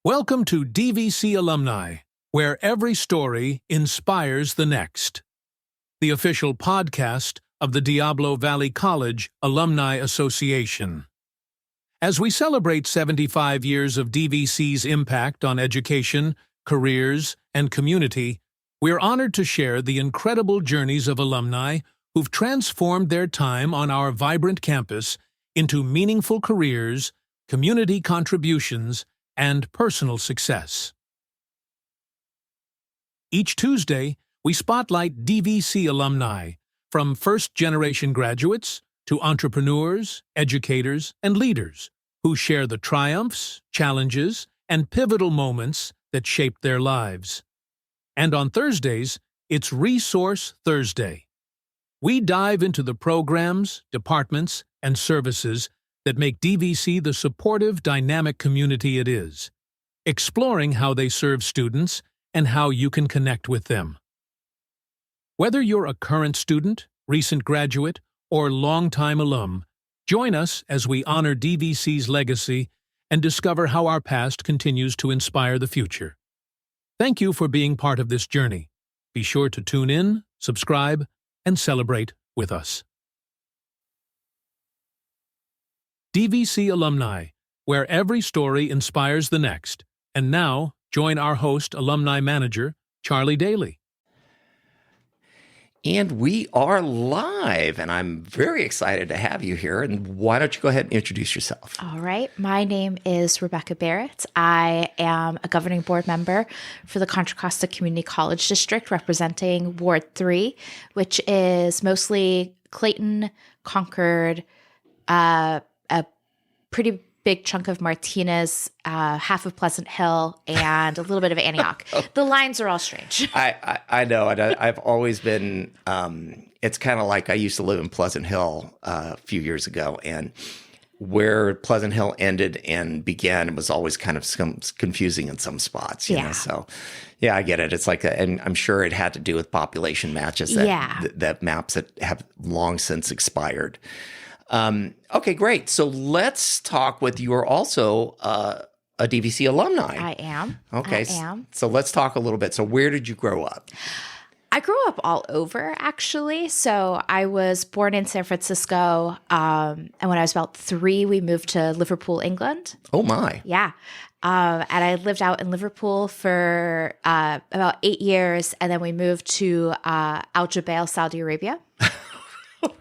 Welcome to DVC Alumni, where every story inspires the next. The official podcast of the Diablo Valley College Alumni Association. As we celebrate 75 years of DVC's impact on education, careers, and community, we're honored to share the incredible journeys of alumni who've transformed their time on our vibrant campus into meaningful careers, community contributions, and personal success. Each Tuesday, we spotlight DVC alumni, from first-generation graduates to entrepreneurs, educators, and leaders who share the triumphs, challenges, and pivotal moments that shaped their lives. And on Thursdays, it's Resource Thursday. We dive into the programs, departments, and services that make DVC the supportive, dynamic community it is, exploring how they serve students and how you can connect with them. Whether you're a current student, recent graduate, or longtime alum, join us as we honor DVC's legacy and discover how our past continues to inspire the future. Thank you for being part of this journey. Be sure to tune in, subscribe, and celebrate with us. DVC Alumni, where every story inspires the next. And now, join our host, Alumni Manager, Charlie Daly. And we are live, and I'm very excited to have you here. And why don't you go ahead and introduce yourself? All right. My name is Rebecca Barrett. I am a governing board member for the Contra Costa Community College District, representing Ward 3, which is mostly Clayton, Concord, a pretty big chunk of Martinez, half of Pleasant Hill, and a little bit of Antioch. The lines are all strange. I know. And I've always been, it's kind of like I used to live in Pleasant Hill a few years ago, and where Pleasant Hill ended and began, it was always kind of confusing in some spots, you know? So, yeah, I get it. It's like, and I'm sure it had to do with population matches that maps that have long since expired. Okay, great. So let's talk with you. Are also a DVC alumni. I am. Okay. I am. So let's talk a little bit. So where did you grow up? I grew up all over, actually. So I was born in San Francisco. And when I was about 3, we moved to Liverpool, England. Oh, my. Yeah. And I lived out in Liverpool for about 8 years. And then we moved to Al Jubail, Saudi Arabia.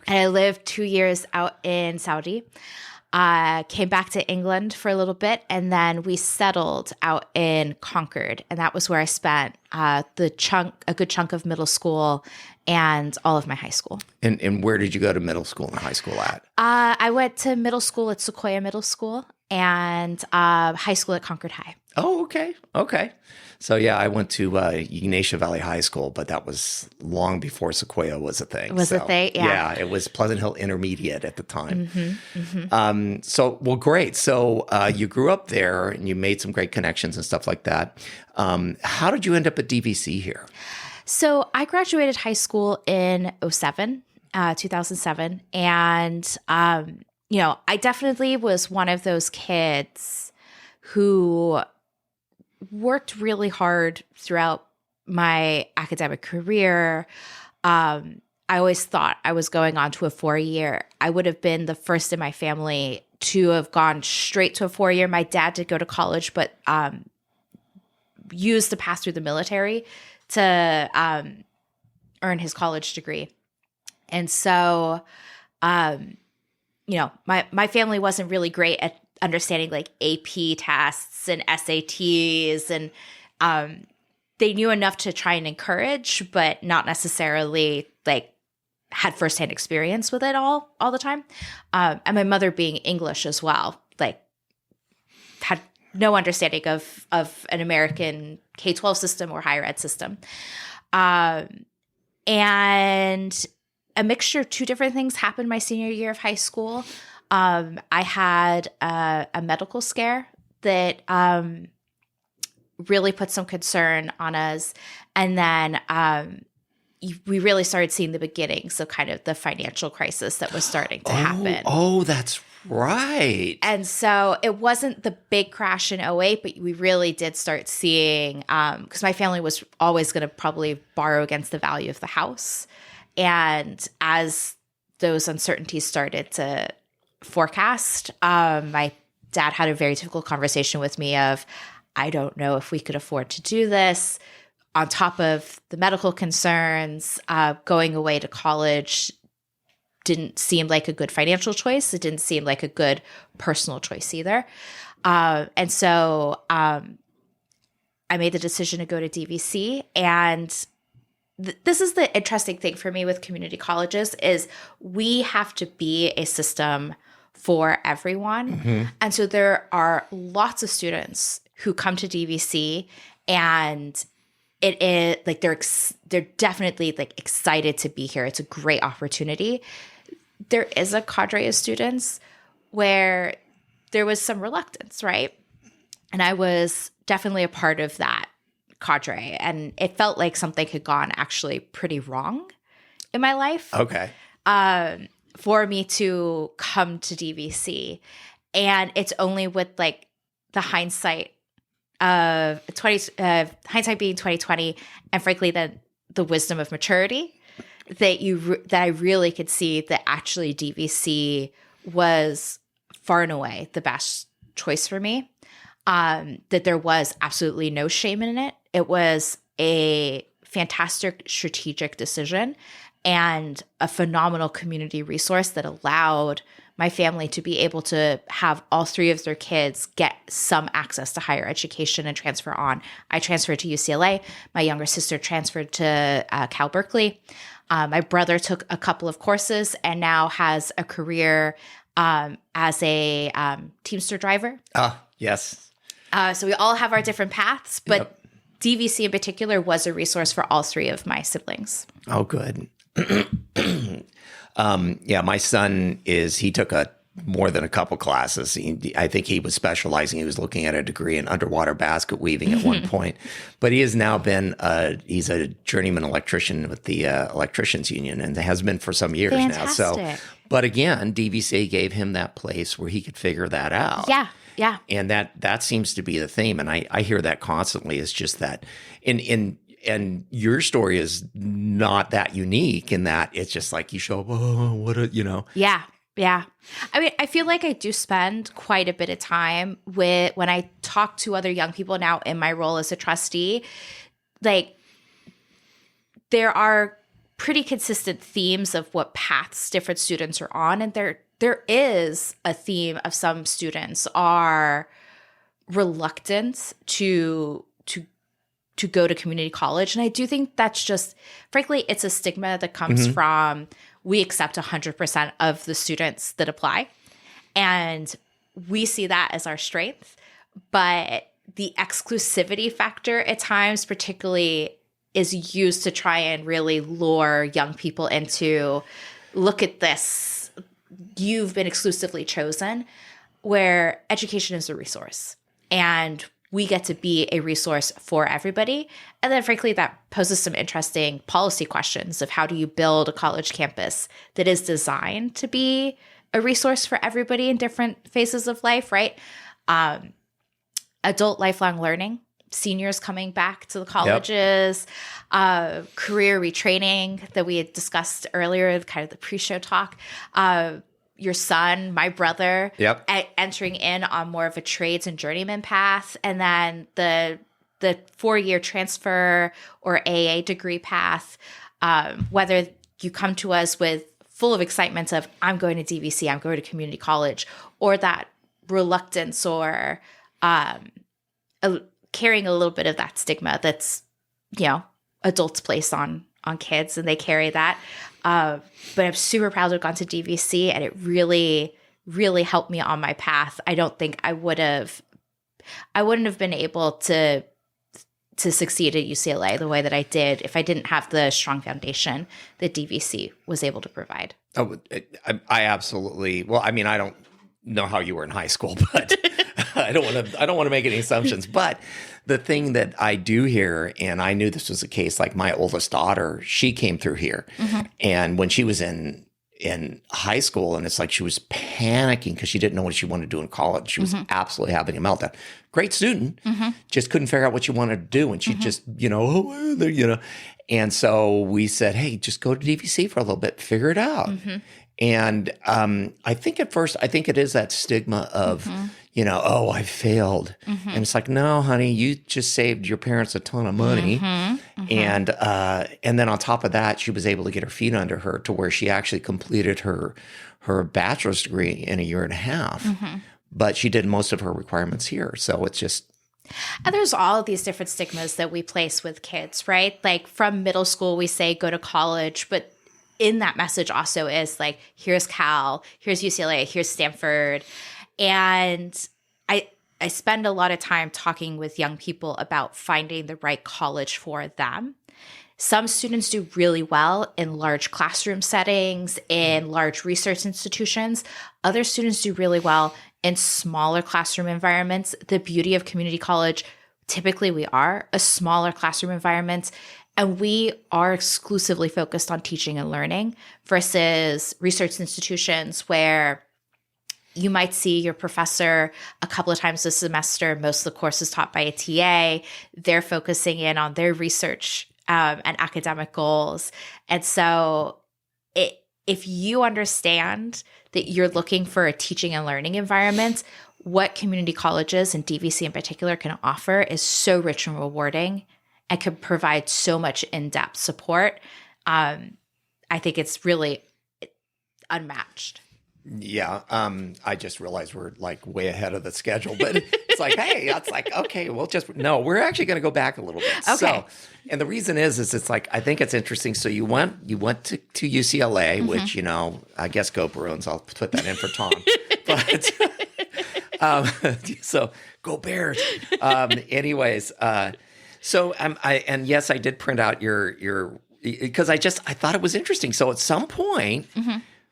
And I lived 2 years out in Saudi, came back to England for a little bit, and then we settled out in Concord. And that was where I spent a good chunk of middle school and all of my high school. And where did you go to middle school and high school at? I went to middle school at Sequoia Middle School and high school at Concord High. Oh, okay. Okay. So, yeah, I went to Ignatia Valley High School, but that was long before Sequoia was a thing. Was a thing? Yeah. Yeah, it was Pleasant Hill Intermediate at the time. Well, great. So you grew up there and you made some great connections and stuff like that. How did you end up at DVC here? So I graduated high school in 2007. And, I definitely was one of those kids who worked really hard throughout my academic career. I always thought I was going on to a 4-year. I would have been the first in my family to have gone straight to a 4-year. My dad did go to college, but used to pass through the military to earn his college degree. And so, my family wasn't really great at understanding like AP tests and SATs, and they knew enough to try and encourage, but not necessarily like had firsthand experience with it all the time. And my mother being English as well, like had no understanding of an American K-12 system or higher ed system. And a mixture of 2 different things happened my senior year of high school. I had a medical scare that really put some concern on us. And then we really started seeing the beginnings of kind of the financial crisis that was starting to happen. Oh, that's Right. And so it wasn't the big crash in '08, but we really did start seeing, because my family was always going to probably borrow against the value of the house. And as those uncertainties started to forecast, my dad had a very difficult conversation with me of, I don't know if we could afford to do this. On top of the medical concerns, going away to college didn't seem like a good financial choice. It didn't seem like a good personal choice either. And so I made the decision to go to DVC. And this is the interesting thing for me with community colleges is we have to be a system for everyone. And so there are lots of students who come to DVC and it is like they're definitely like excited to be here. It's a great opportunity. There is a cadre of students where there was some reluctance, right? And I was definitely a part of that cadre, and it felt like something had gone actually pretty wrong in my life. Okay. For me to come to DVC, and it's only with like the hindsight of hindsight being 2020, and frankly the wisdom of maturity that I really could see that actually DVC was far and away the best choice for me. That there was absolutely no shame in it. It was a fantastic strategic decision and a phenomenal community resource that allowed my family to be able to have all three of their kids get some access to higher education and transfer on. I transferred to UCLA. My younger sister transferred to Cal Berkeley. My brother took a couple of courses and now has a career as a Teamster driver. Yes. So we all have our different paths, but Yep. DVC in particular was a resource for all three of my siblings. Oh, good. Yeah, my son he took more than a couple classes. I think he was specializing. He was looking at a degree in underwater basket weaving at one point, but he has now been, he's a journeyman electrician with the Electricians Union and has been for some years now. So, but again, DVC gave him that place where he could figure that out. Yeah. Yeah. And that seems to be the theme. And I hear that constantly. It's just that and your story is not that unique in that it's just like you show up, Yeah. Yeah. I mean, I feel like I do spend quite a bit of time when I talk to other young people now in my role as a trustee, like there are pretty consistent themes of what paths different students are on. And there is a theme of some students are reluctant to go to community college. And I do think that's just, frankly, it's a stigma that comes from we accept 100% of the students that apply. And we see that as our strength. But the exclusivity factor at times particularly is used to try and really lure young people into, look at this, you've been exclusively chosen, where education is a resource. And we get to be a resource for everybody. And then frankly, that poses some interesting policy questions of how do you build a college campus that is designed to be a resource for everybody in different phases of life, right? Adult lifelong learning, seniors coming back to the colleges, career retraining that we had discussed earlier, kind of the pre-show talk, your son, my brother, entering in on more of a trades and journeyman path, and then the 4-year transfer or AA degree path, whether you come to us with full of excitement of I'm going to DVC, I'm going to community college, or that reluctance or carrying a little bit of that stigma that's, adults place on kids, and they carry that. But I'm super proud to have gone to DVC, and it really, really helped me on my path. I don't think I wouldn't have been able to succeed at UCLA the way that I did if I didn't have the strong foundation that DVC was able to provide. Oh, I absolutely. Well, I mean, I don't know how you were in high school, but I don't want to make any assumptions. But the thing that I do hear, and I knew this was the case, like my oldest daughter, she came through here, and when she was in in high school, and it's like she was panicking because she didn't know what she wanted to do in college. She was absolutely having a meltdown. Great student, just couldn't figure out what she wanted to do, and she just, And so we said, hey, just go to DVC for a little bit, figure it out. And I think at first, it is that stigma of, oh, I failed. And it's like, no, honey, you just saved your parents a ton of money. And then on top of that, she was able to get her feet under her to where she actually completed her bachelor's degree in a year and a half. But she did most of her requirements here. So it's just. And there's all of these different stigmas that we place with kids, right? Like from middle school, we say go to college, but in that message also is like, here's Cal, here's UCLA, here's Stanford. And I spend a lot of time talking with young people about finding the right college for them. Some students do really well in large classroom settings, in large research institutions. Other students do really well in smaller classroom environments. The beauty of community college, typically we are a smaller classroom environment, and we are exclusively focused on teaching and learning versus research institutions where you might see your professor a couple of times a semester. Most of the course is taught by a TA. They're focusing in on their research and academic goals. And so if you understand that you're looking for a teaching and learning environment, what community colleges and DVC in particular can offer is so rich and rewarding and can provide so much in-depth support. I think it's really unmatched. Yeah. I just realized we're like way ahead of the schedule, but it's like, hey, that's like, okay, we're actually going to go back a little bit. Okay. So, and the reason is it's like, I think it's interesting. So you went to UCLA, which, I guess go Bruins. I'll put that in for Tom, but, so go Bears. Anyways. So, yes, I did print out your, because I thought it was interesting. So at some point,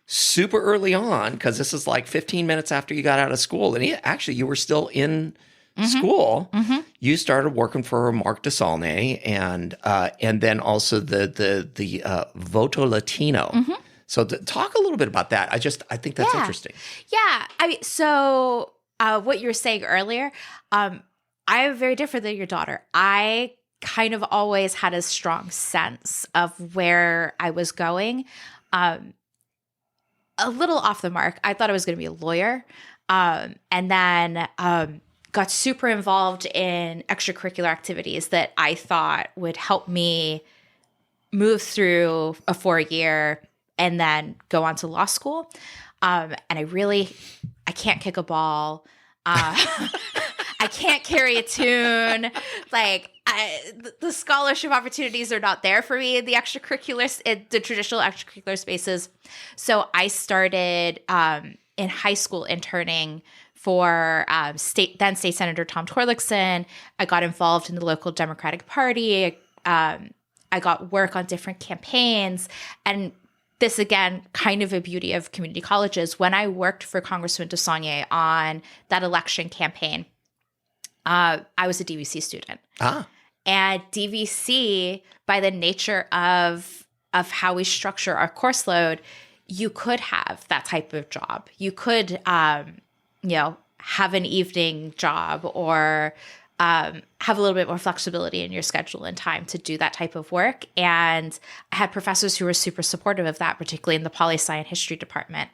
super early on, because this is like 15 minutes after you got out of school, and you were still in school. You started working for Mark DeSaulnay and then also the Voto Latino. So talk a little bit about that. I think that's interesting. Yeah. I mean, so what you were saying earlier, I am very different than your daughter. I kind of always had a strong sense of where I was going. A little off the mark. I thought I was going to be a lawyer, and then got super involved in extracurricular activities that I thought would help me move through a 4-year and then go on to law school. And I can't kick a ball. I can't carry a tune. Like the scholarship opportunities are not there for me in the the traditional extracurricular spaces. So I started in high school interning for State Senator Tom Torlakson. I got involved in the local Democratic Party. I got work on different campaigns. And this, again, kind of a beauty of community colleges. When I worked for Congressman DeSaulnay on that election campaign, I was a DVC student. And DVC, by the nature of how we structure our course load, you could have that type of job. You could, have an evening job or have a little bit more flexibility in your schedule and time to do that type of work. And I had professors who were super supportive of that, particularly in the poli-sci and history department.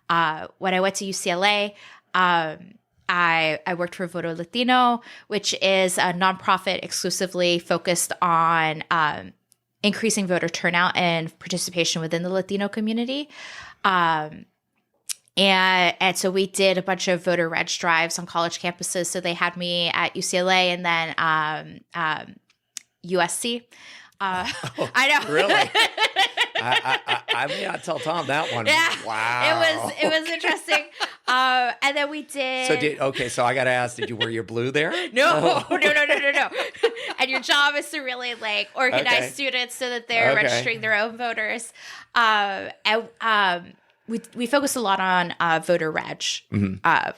When I went to UCLA, I worked for Voto Latino, which is a nonprofit exclusively focused on increasing voter turnout and participation within the Latino community. And so we did a bunch of voter reg drives on college campuses. So they had me at UCLA and then USC. I know. Really? I may not tell Tom that one. Yeah. Wow. It was interesting. And then we did. So I got to ask, did you wear your blue there? No. And your job is to really organize students so that they're registering their own voters. And we focused a lot on voter reg.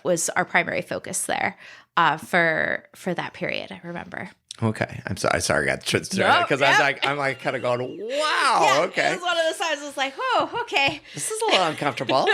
Was our primary focus there for that period. I remember. Okay. Sorry, I got because Nope, I'm like kind of going, wow, okay. It was one of those times I was like, oh, okay. This is a little uncomfortable.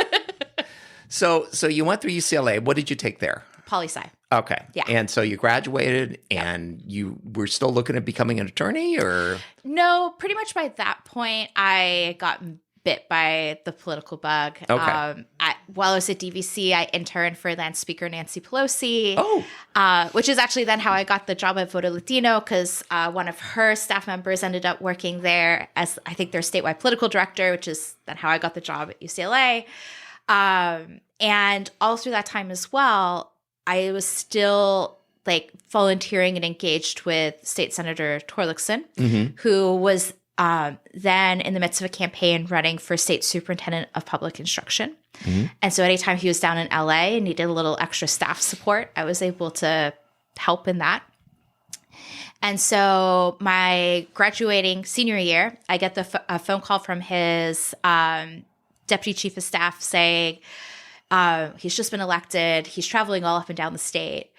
So you went through UCLA. What did you take there? Poli-sci. Okay. Yeah. And so you graduated and you were still looking at becoming an attorney or? No, pretty much by that point, I got bit by the political bug. Okay. While I was at DVC, I interned for then Speaker Nancy Pelosi. Oh. Which is actually then how I got the job at Voto Latino, because one of her staff members ended up working there as, I think, their statewide political director, which is then how I got the job at UCLA. And all through that time as well, I was still like volunteering and engaged with State Senator Torlakson, who was then in the midst of a campaign running for state superintendent of public instruction. And so anytime he was down in LA and needed a little extra staff support, I was able to help in that. And so my graduating senior year, I get a phone call from his deputy chief of staff saying, he's just been elected. He's traveling all up and down the state.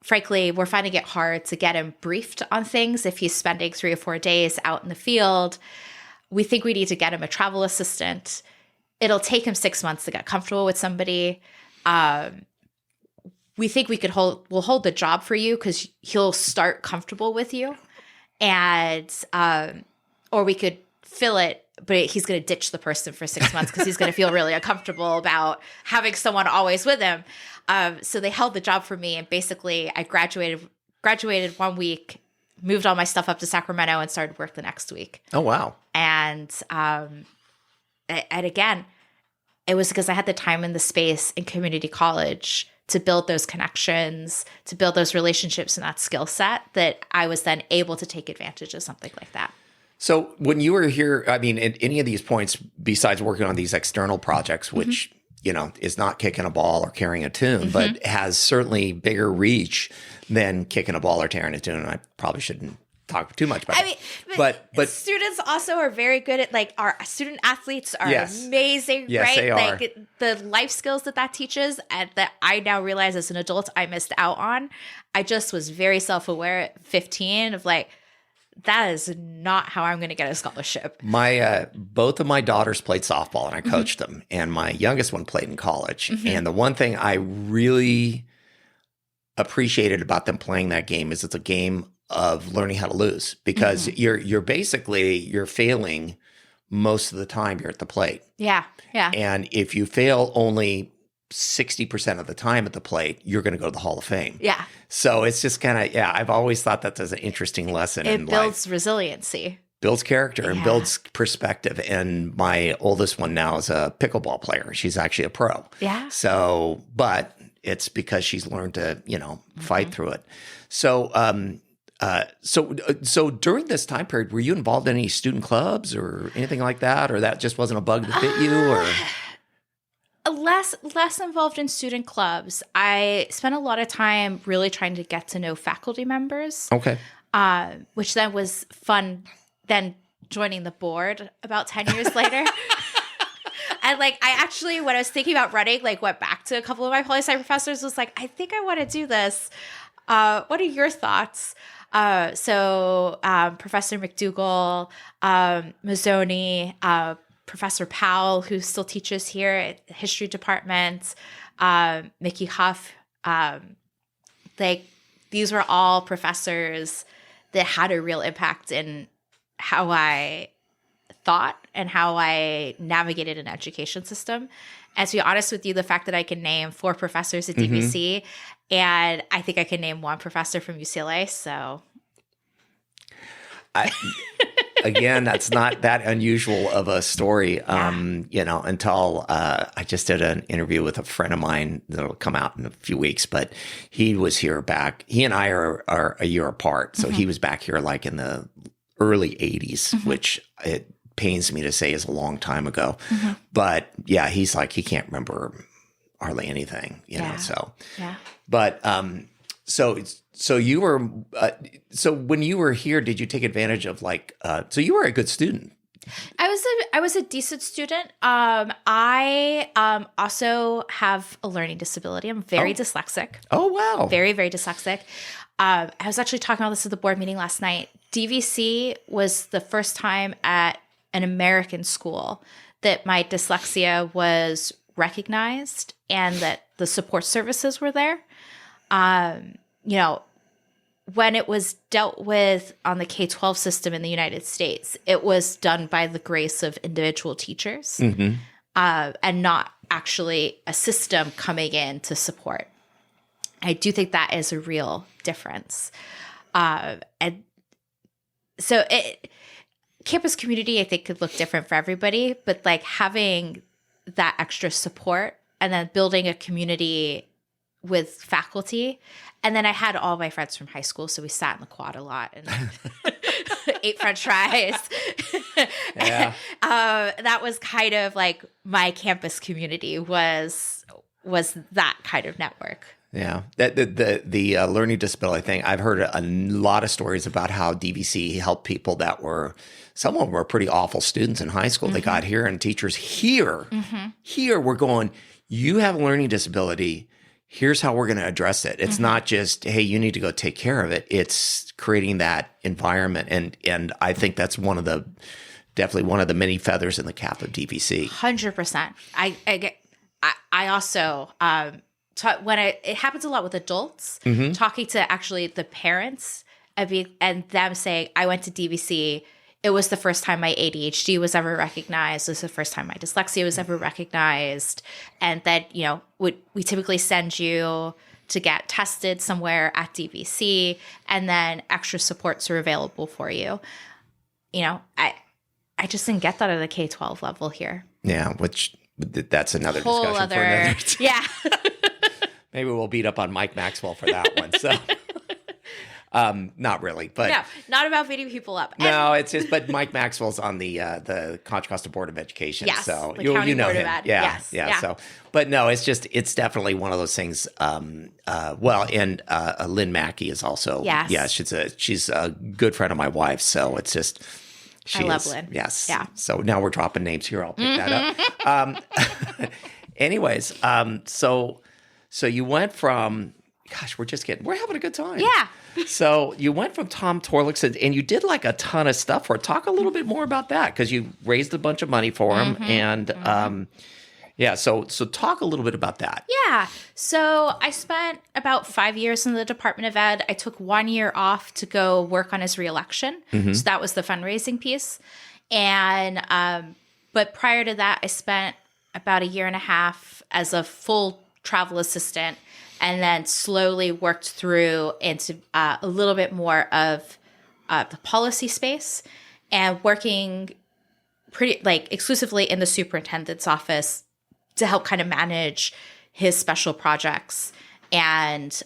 Frankly, we're finding it hard to get him briefed on things if he's spending 3 or 4 days out in the field. We think we need to get him a travel assistant. It'll take him 6 months to get comfortable with somebody. We think we'll hold the job for you because he'll start comfortable with you. And, or we could fill it, but he's going to ditch the person for 6 months because he's going to feel really uncomfortable about having someone always with him. So they held the job for me, and basically I graduated 1 week, moved all my stuff up to Sacramento, and started work the next week. Oh, wow. And again, it was because I had the time and the space in community college to build those connections, to build those relationships and that skill set, that I was then able to take advantage of something like that. So when you were here, I mean, at any of these points, besides working on these external projects, which, is not kicking a ball or carrying a tune, but has certainly bigger reach than kicking a ball or tearing a tune. And I probably shouldn't talk too much about it. But students also are very good at, like, our student athletes are amazing, yes, right? They are. Like the life skills that teaches, and that I now realize as an adult I missed out on. I just was very self-aware at 15 of like, that is not how I'm going to get a scholarship. Both of my daughters played softball, and I coached them, and my youngest one played in college. And the one thing I really appreciated about them playing that game is it's a game of learning how to lose, because you're failing most of the time you're at the plate. Yeah. And if you fail only 60% of the time at the plate, you're going to go to the Hall of Fame. Yeah. So it's just kind of, I've always thought that that's an interesting lesson in life. It builds resiliency. Builds character and builds perspective. And my oldest one now is a pickleball player. She's actually a pro. Yeah. So, but it's because she's learned to, fight through it. So, so during this time period, were you involved in any student clubs or anything like that? Or that just wasn't a bug that fit you? Or less involved in student clubs. I spent a lot of time really trying to get to know faculty members. Okay. Which then was fun. Then joining the board about 10 years later. And I actually, when I was thinking about running, went back to a couple of my poli-sci professors, was like, I think I want to do this. What are your thoughts? So Professor McDougall, Mazzoni, Professor Powell, who still teaches here at the history department, Mickey Huff, these were all professors that had a real impact in how I thought and how I navigated an education system. And to be honest with you, the fact that I can name 4 professors at DVC, and I think I can name 1 professor from UCLA, so... Again, that's not that unusual of a story, until I just did an interview with a friend of mine that'll come out in a few weeks, but he was here back. He and I are a year apart. So he was back here in the early 80s, which it pains me to say is a long time ago. But yeah, he's he can't remember hardly anything, know, so. Yeah. But so you were so when you were here, did you take advantage of so you were a good student I was a decent student. I also have a learning disability. I'm very dyslexic. Oh, wow. Very, very dyslexic. I was actually talking about this at the board meeting last night. DVC was the first time at an American school that my dyslexia was recognized and that the support services were there. When it was dealt with on the K-12 system in the United States, it was done by the grace of individual teachers and not actually a system coming in to support. I do think that is a real difference. And so campus community, I think, could look different for everybody, but like having that extra support and then building a community with faculty. And then I had all my friends from high school, so we sat in the quad a lot and ate French fries. Yeah. That was kind of like my campus community was that kind of network. Yeah, the learning disability thing. I've heard a lot of stories about how DVC helped people that some of them were pretty awful students in high school. They got here, and teachers here were going, "You have a learning disability. Here's how we're going to address it." It's not just, hey, you need to go take care of it. It's creating that environment. And I think that's definitely one of the many feathers in the cap of DVC. 100%. I also, it happens a lot with adults, talking to actually the parents and them saying, I went to DVC. It was the first time my ADHD was ever recognized. It was the first time my dyslexia was ever recognized. And then, we typically send you to get tested somewhere at DVC, and then extra supports are available for you. I just didn't get that at the K-12 level here. Yeah, which that's another Whole discussion for other, another. yeah. Maybe we'll beat up on Mike Maxwell for that one. So. Not really, but no, not about beating people up. No, it's just, but Mike Maxwell's on the Contra Costa Board of Education. Yes, so the you county know board him. of ed. Yeah, Yes, yeah. So, but no, it's definitely one of those things. And Lynn Mackey is also, she's a good friend of my wife's. So it's just, I love Lynn. Yes. Yeah. So now we're dropping names here. I'll pick that up. Anyways, so you went from, gosh, we're having a good time. Yeah. So you went from Tom Torlakson, and you did like a ton of stuff for it. Talk a little bit more about that, because you raised a bunch of money for him. And so talk a little bit about that. Yeah. So I spent about 5 years in the Department of Ed. I took 1 year off to go work on his reelection. So that was the fundraising piece. And but prior to that, I spent about a year and a half as a full travel assistant, and then slowly worked through into a little bit more of the policy space, and working pretty exclusively in the superintendent's office to help kind of manage his special projects, and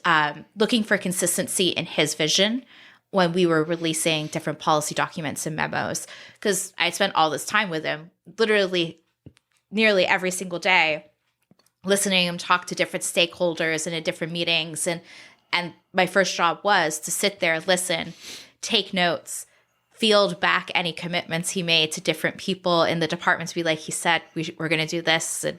looking for consistency in his vision when we were releasing different policy documents and memos. Because I spent all this time with him, literally nearly every single day, listening to him talk to different stakeholders and in different meetings. And my first job was to sit there, listen, take notes, field back any commitments he made to different people in the departments. Be like, he said, we're going to do this, and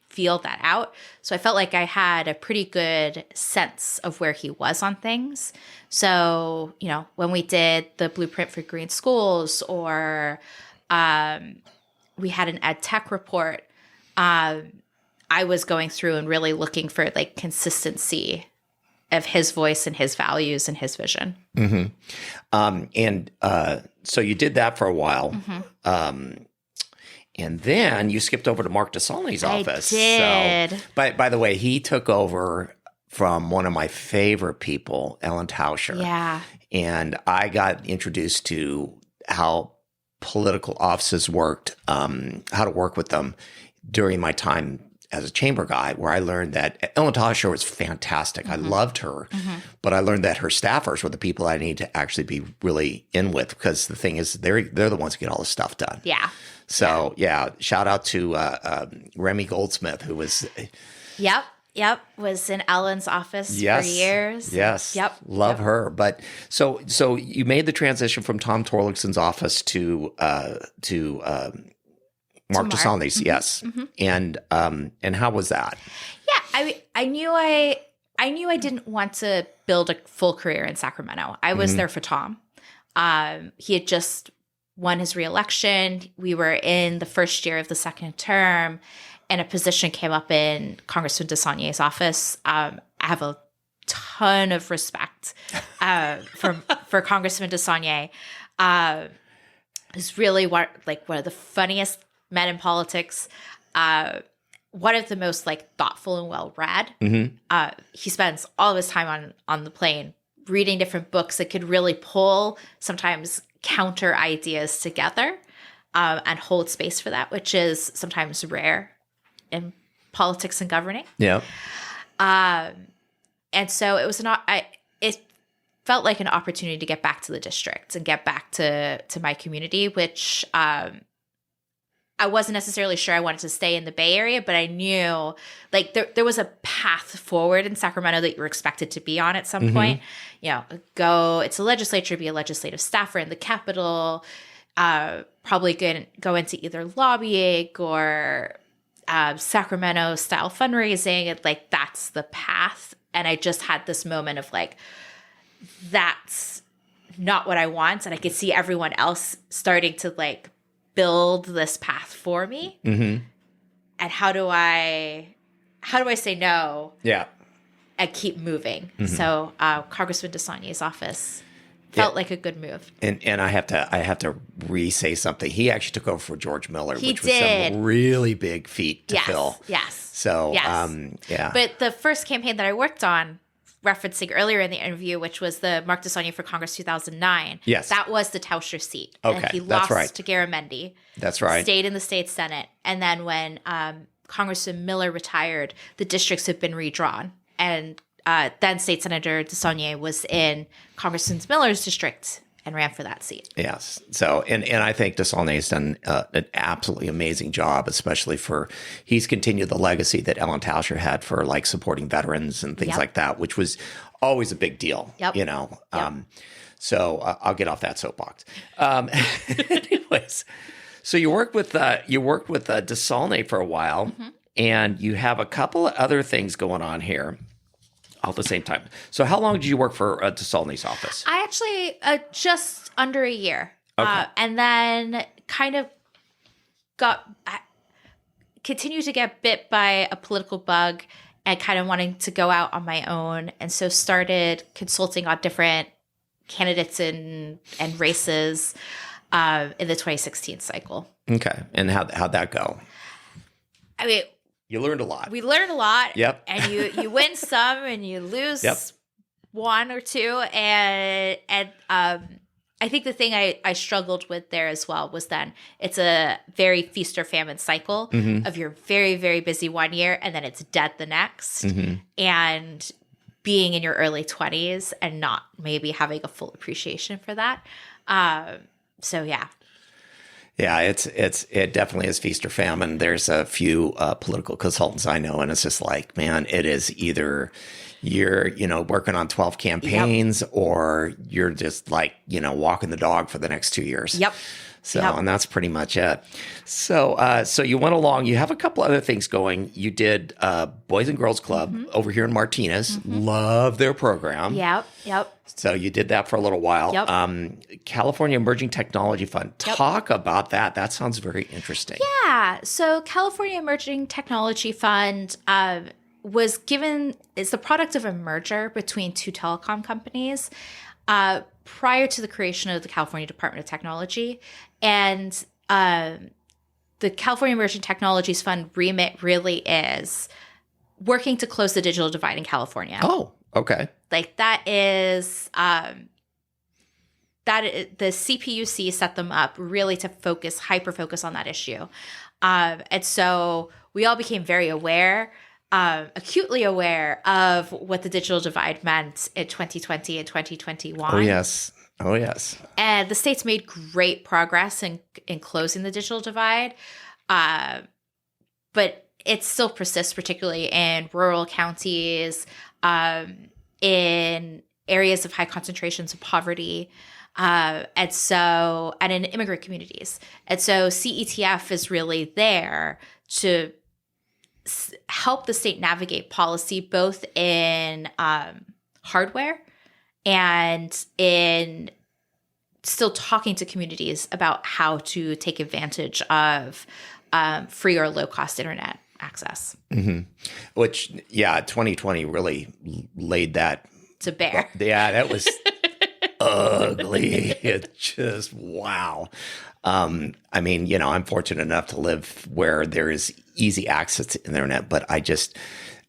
field that out. So I felt like I had a pretty good sense of where he was on things. So, when we did the Blueprint for Green Schools, or we had an ed tech report, I was going through and really looking for consistency of his voice and his values and his vision. So you did that for a while. And then you skipped over to Mark DeSaulni's office. I did. So, by the way, he took over from one of my favorite people, Ellen Tauscher. Yeah. And I got introduced to how political offices worked, how to work with them during my time as a chamber guy, where I learned that Ellen Tauscher was fantastic. I loved her, but I learned that her staffers were the people I need to actually be really in with, because the thing is, they're the ones who get all this stuff done. Yeah. So shout out to Remy Goldsmith, who was. Yep. Yep. Was in Ellen's office Yes. for years. Yes. Yep. Love her. But so you made the transition from Tom Torlakson's office to Mark DeSaulniers. Mm-hmm. Yes. Mm-hmm. And how was that? Yeah. I knew I didn't want to build a full career in Sacramento. I was there for Tom. He had just won his reelection. We were in the first year of the second term, and a position came up in Congressman DeSaulniers' office. I have a ton of respect for Congressman DeSaulniers. He's really one of the funniest men in politics. One of the most thoughtful and well-read. He spends all of his time on the plane reading different books that could really pull sometimes counter ideas together and hold space for that, which is sometimes rare in politics and governing. Yeah. And so it was it felt like an opportunity to get back to the district and get back to my community, which I wasn't necessarily sure I wanted to stay in the Bay Area, but I knew there was a path forward in Sacramento that you were expected to be on at some point. Go to the legislature, be a legislative staffer in the Capitol, probably go into either lobbying or Sacramento style fundraising. That's the path. And I just had this moment of that's not what I want. And I could see everyone else starting to build this path for me. And how do I say no? Yeah. And keep moving. So Congressman DeSaulniers' office felt like a good move. And I have to re-say something. He actually took over for George Miller, which was did. some really big feat to fill. Yes. So Yes. yeah. But the first campaign that I worked on, referencing earlier in the interview, which was the Mark DeSaulniers for Congress 2009. Yes. That was the Tauscher seat. Okay, And he that's lost right. to Garamendi. That's right. Stayed in the state Senate. And then when Congressman Miller retired, the districts have been redrawn. And then State Senator DeSaulniers was in Congressman Miller's district and ran for that seat. Yes. So, and I think DeSaulniers has done an absolutely amazing job, especially he's continued the legacy that Ellen Tauscher had for supporting veterans and things like that, which was always a big deal, So I'll get off that soapbox. Anyways, so you worked with DeSaulniers for a while, and you have a couple of other things going on here all at the same time. So how long did you work for DeSaulniers' office? I actually just under a year. Okay. And then kind of continued to get bit by a political bug and kind of wanting to go out on my own. And so started consulting on different candidates and races in the 2016 cycle. Okay. And how'd that go? I mean, you learned a lot. we learned a lot. Yep. And you win some and you lose Yep. one or two. And I think the thing I struggled with there as well was then it's a very feast or famine cycle of you're very, very busy one year and then it's dead the next. And being in your early 20s and not maybe having a full appreciation for that. So yeah. Yeah, it definitely is feast or famine. There's a few political consultants I know, and it's just man, it is either you're working on 12 campaigns or you're just walking the dog for the next 2 years. Yep. So, and that's pretty much it. So, so you went along. You have a couple other things going. You did Boys and Girls Club over here in Martinez. Love their program. Yep. So you did that for a little while. Yep. California Emerging Technology Fund. Talk about that. That sounds very interesting. Yeah. So California Emerging Technology Fund is the product of a merger between two telecom companies prior to the creation of the California Department of Technology. And the California Emerging Technologies Fund remit really is working to close the digital divide in California. Oh, okay. That is the CPUC set them up really to hyper focus on that issue. And so we all became very aware, acutely aware of what the digital divide meant in 2020 and 2021. Oh, yes. And the state's made great progress in closing the digital divide. But it still persists, particularly in rural counties, in areas of high concentrations of poverty, and in immigrant communities. And so CETF is really there to help the state navigate policy, both in hardware and in still talking to communities about how to take advantage of free or low-cost internet access. Mm-hmm. Which, 2020 really laid that to bear. Yeah, that was ugly. It just, wow. I mean, I'm fortunate enough to live where there is easy access to the internet, but I just,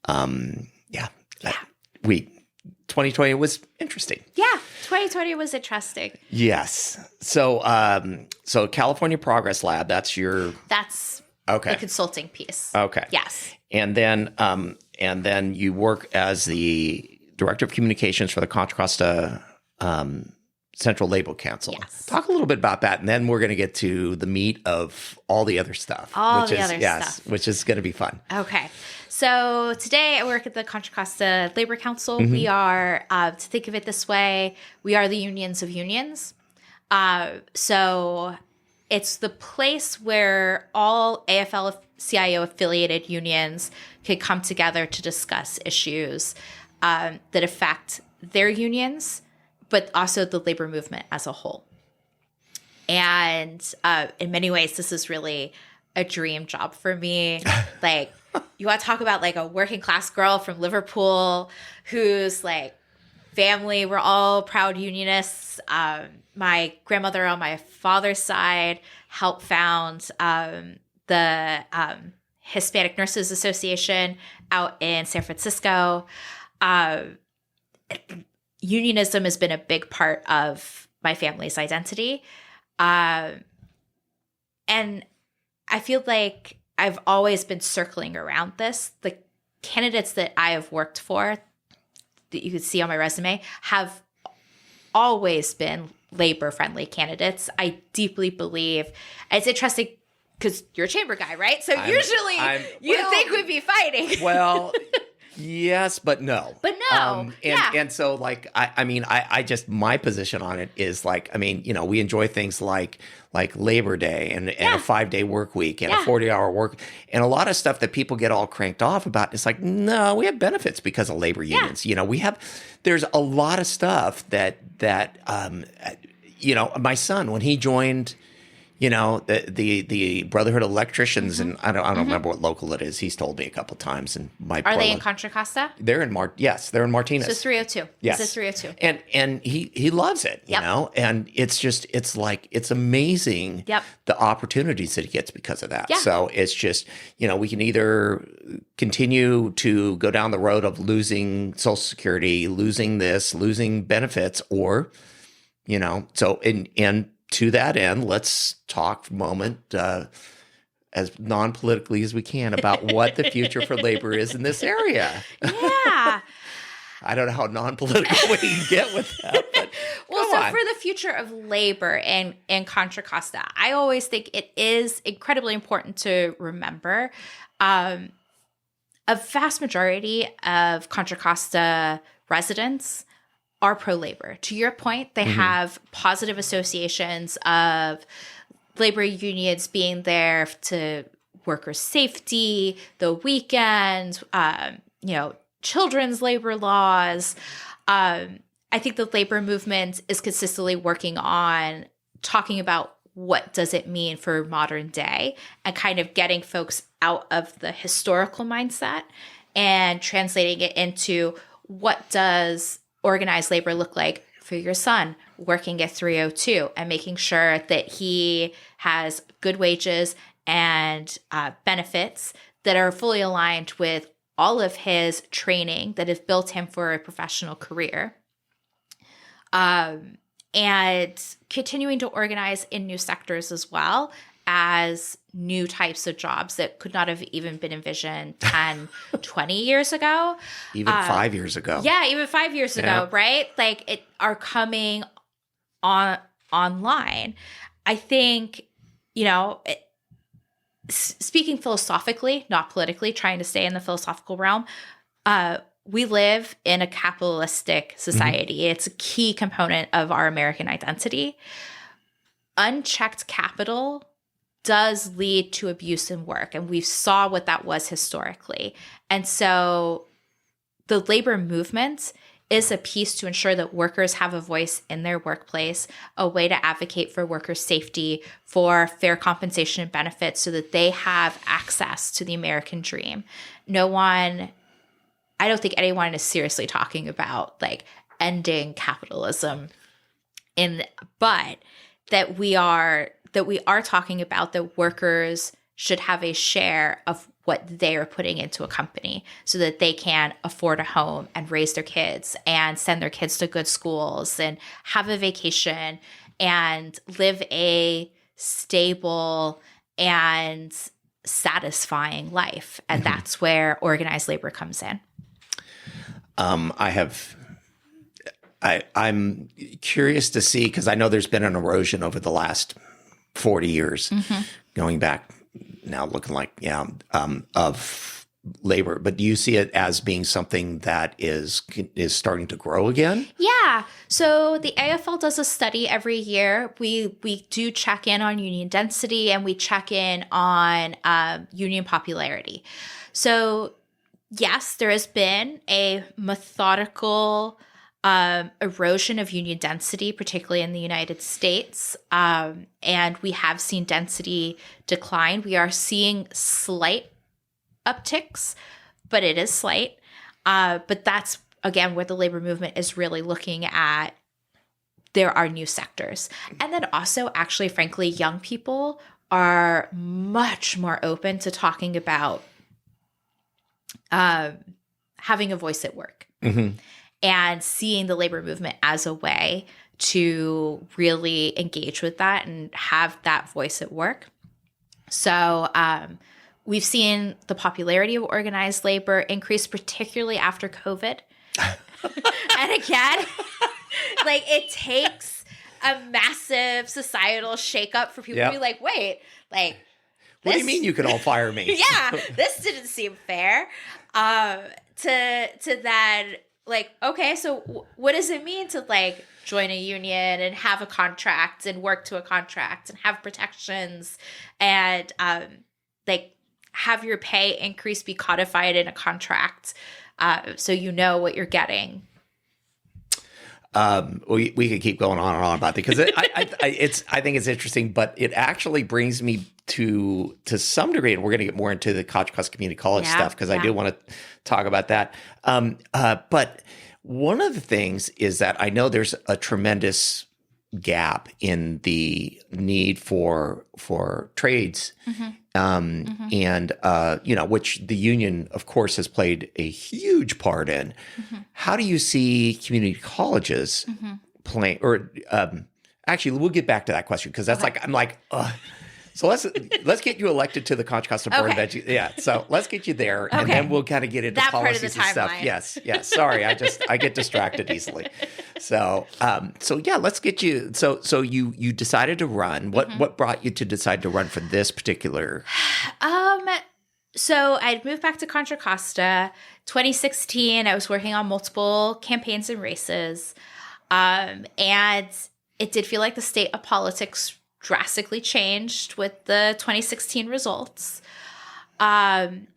2020 was interesting. Yeah, 2020 was interesting. Yes. So California Progress Lab, that's the consulting piece. Okay. Yes. And then you work as the Director of Communications for the Contra Costa Central Labor Council. Yes. Talk a little bit about that, and then we're going to get to the meat of all the other stuff. Which is going to be fun. Okay. So today I work at the Contra Costa Labor Council. Mm-hmm. We are, to think of it this way, we are the unions of unions. So it's the place where all AFL-CIO affiliated unions can come together to discuss issues that affect their unions, but also the labor movement as a whole. And in many ways, this is really a dream job for me. Like, you want to talk about like a working class girl from Liverpool whose like family, we're all proud unionists. My grandmother on my father's side helped found the Hispanic Nurses Association out in San Francisco. Unionism has been a big part of my family's identity. And I feel like I've always been circling around this. The candidates that I have worked for, that you could see on my resume, have always been labor-friendly candidates. I deeply believe. It's interesting because you're a chamber guy, right? So usually you'd think we'd be fighting. Well, yes, but no. And so, like, I just, my position on it is like, we enjoy things like Labor Day and a 5-day work week and a 40-hour work and a lot of stuff that people get all cranked off about. It's like, no, we have benefits because of labor unions. There's a lot of stuff that my son, when he joined, the Brotherhood of Electricians, and I don't remember what local it is. He's told me a couple times. And are they in Contra Costa? They're in they're in Martinez. So 302. Yes, it's 302. And he loves it. You know, and it's amazing. Yep. The opportunities that he gets because of that. Yeah. So it's just we can either continue to go down the road of losing Social Security, losing benefits, or and to that end, let's talk for a moment as non-politically as we can about what the future for labor is in this area. Yeah. I don't know how non-political we can get with that. But for the future of labor in Contra Costa, I always think it is incredibly important to remember a vast majority of Contra Costa residents are pro-labor. To your point, they have positive associations of labor unions being there to workers' safety, the weekend, children's labor laws. I think the labor movement is consistently working on talking about what does it mean for modern day and kind of getting folks out of the historical mindset and translating it into what does organized labor look like for your son working at 302 and making sure that he has good wages and benefits that are fully aligned with all of his training that has built him for a professional career. And continuing to organize in new sectors as well as new types of jobs that could not have even been envisioned 10, 20 years ago. Even 5 years ago. Yeah, even 5 years ago, right? Like it are coming online. I think, speaking philosophically, not politically, trying to stay in the philosophical realm, we live in a capitalistic society. It's a key component of our American identity. Unchecked capital does lead to abuse in work, and we saw what that was historically. And so the labor movement is a piece to ensure that workers have a voice in their workplace, a way to advocate for worker safety, for fair compensation and benefits so that they have access to the American dream. I don't think anyone is seriously talking about like ending capitalism but that we are talking about that workers should have a share of what they are putting into a company so that they can afford a home and raise their kids and send their kids to good schools and have a vacation and live a stable and satisfying life. And that's where organized labor comes in. I'm curious to see, because I know there's been an erosion over the last 40 years, going back now looking like, of labor. But do you see it as being something that is starting to grow again? Yeah. So the AFL does a study every year. We do check in on union density and we check in on union popularity. So yes, there has been a methodical erosion of union density, particularly in the United States. And we have seen density decline. We are seeing slight upticks, but it is slight. But that's, again, where the labor movement is really looking at. There are new sectors. And then also, actually, frankly, young people are much more open to talking about having a voice at work. And seeing the labor movement as a way to really engage with that and have that voice at work. So we've seen the popularity of organized labor increase, particularly after COVID. And again, like it takes a massive societal shakeup for people to be like, wait, like, what do you mean you can all fire me? Yeah, this didn't seem fair. To then, like, okay, so what does it mean to like join a union and have a contract and work to a contract and have protections and like have your pay increase be codified in a contract so you know what you're getting? We could keep going on and on about it because I think it's interesting, but it actually brings me to some degree, and we're going to get more into the Costa Community College stuff because I do want to talk about that. But one of the things is that I know there's a tremendous gap in the need for trades, and which the union, of course, has played a huge part in. How do you see community colleges playing? Or actually, we'll get back to that question because that's I'm like. So let's get you elected to the Contra Costa Board of Education. Yeah, so let's get you there, and then we'll kind of get into that policies part of the and timeline. stuff. Yes. Sorry, I get distracted easily. So yeah, let's get you. So you decided to run. What brought you to decide to run for this particular? So I'd moved back to Contra Costa, 2016. I was working on multiple campaigns and races, and it did feel like the state of politics drastically changed with the 2016 results. And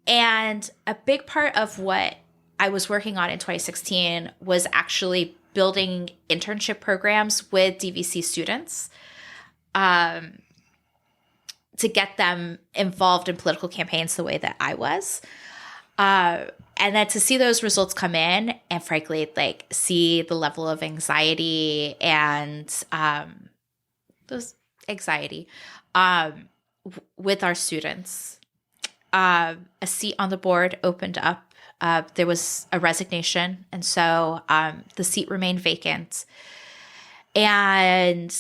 a big part of what I was working on in 2016 was actually building internship programs with DVC students to get them involved in political campaigns the way that I was. And then to see those results come in and frankly, like see the level of anxiety and anxiety with our students. A seat on the board opened up. There was a resignation, and so the seat remained vacant. And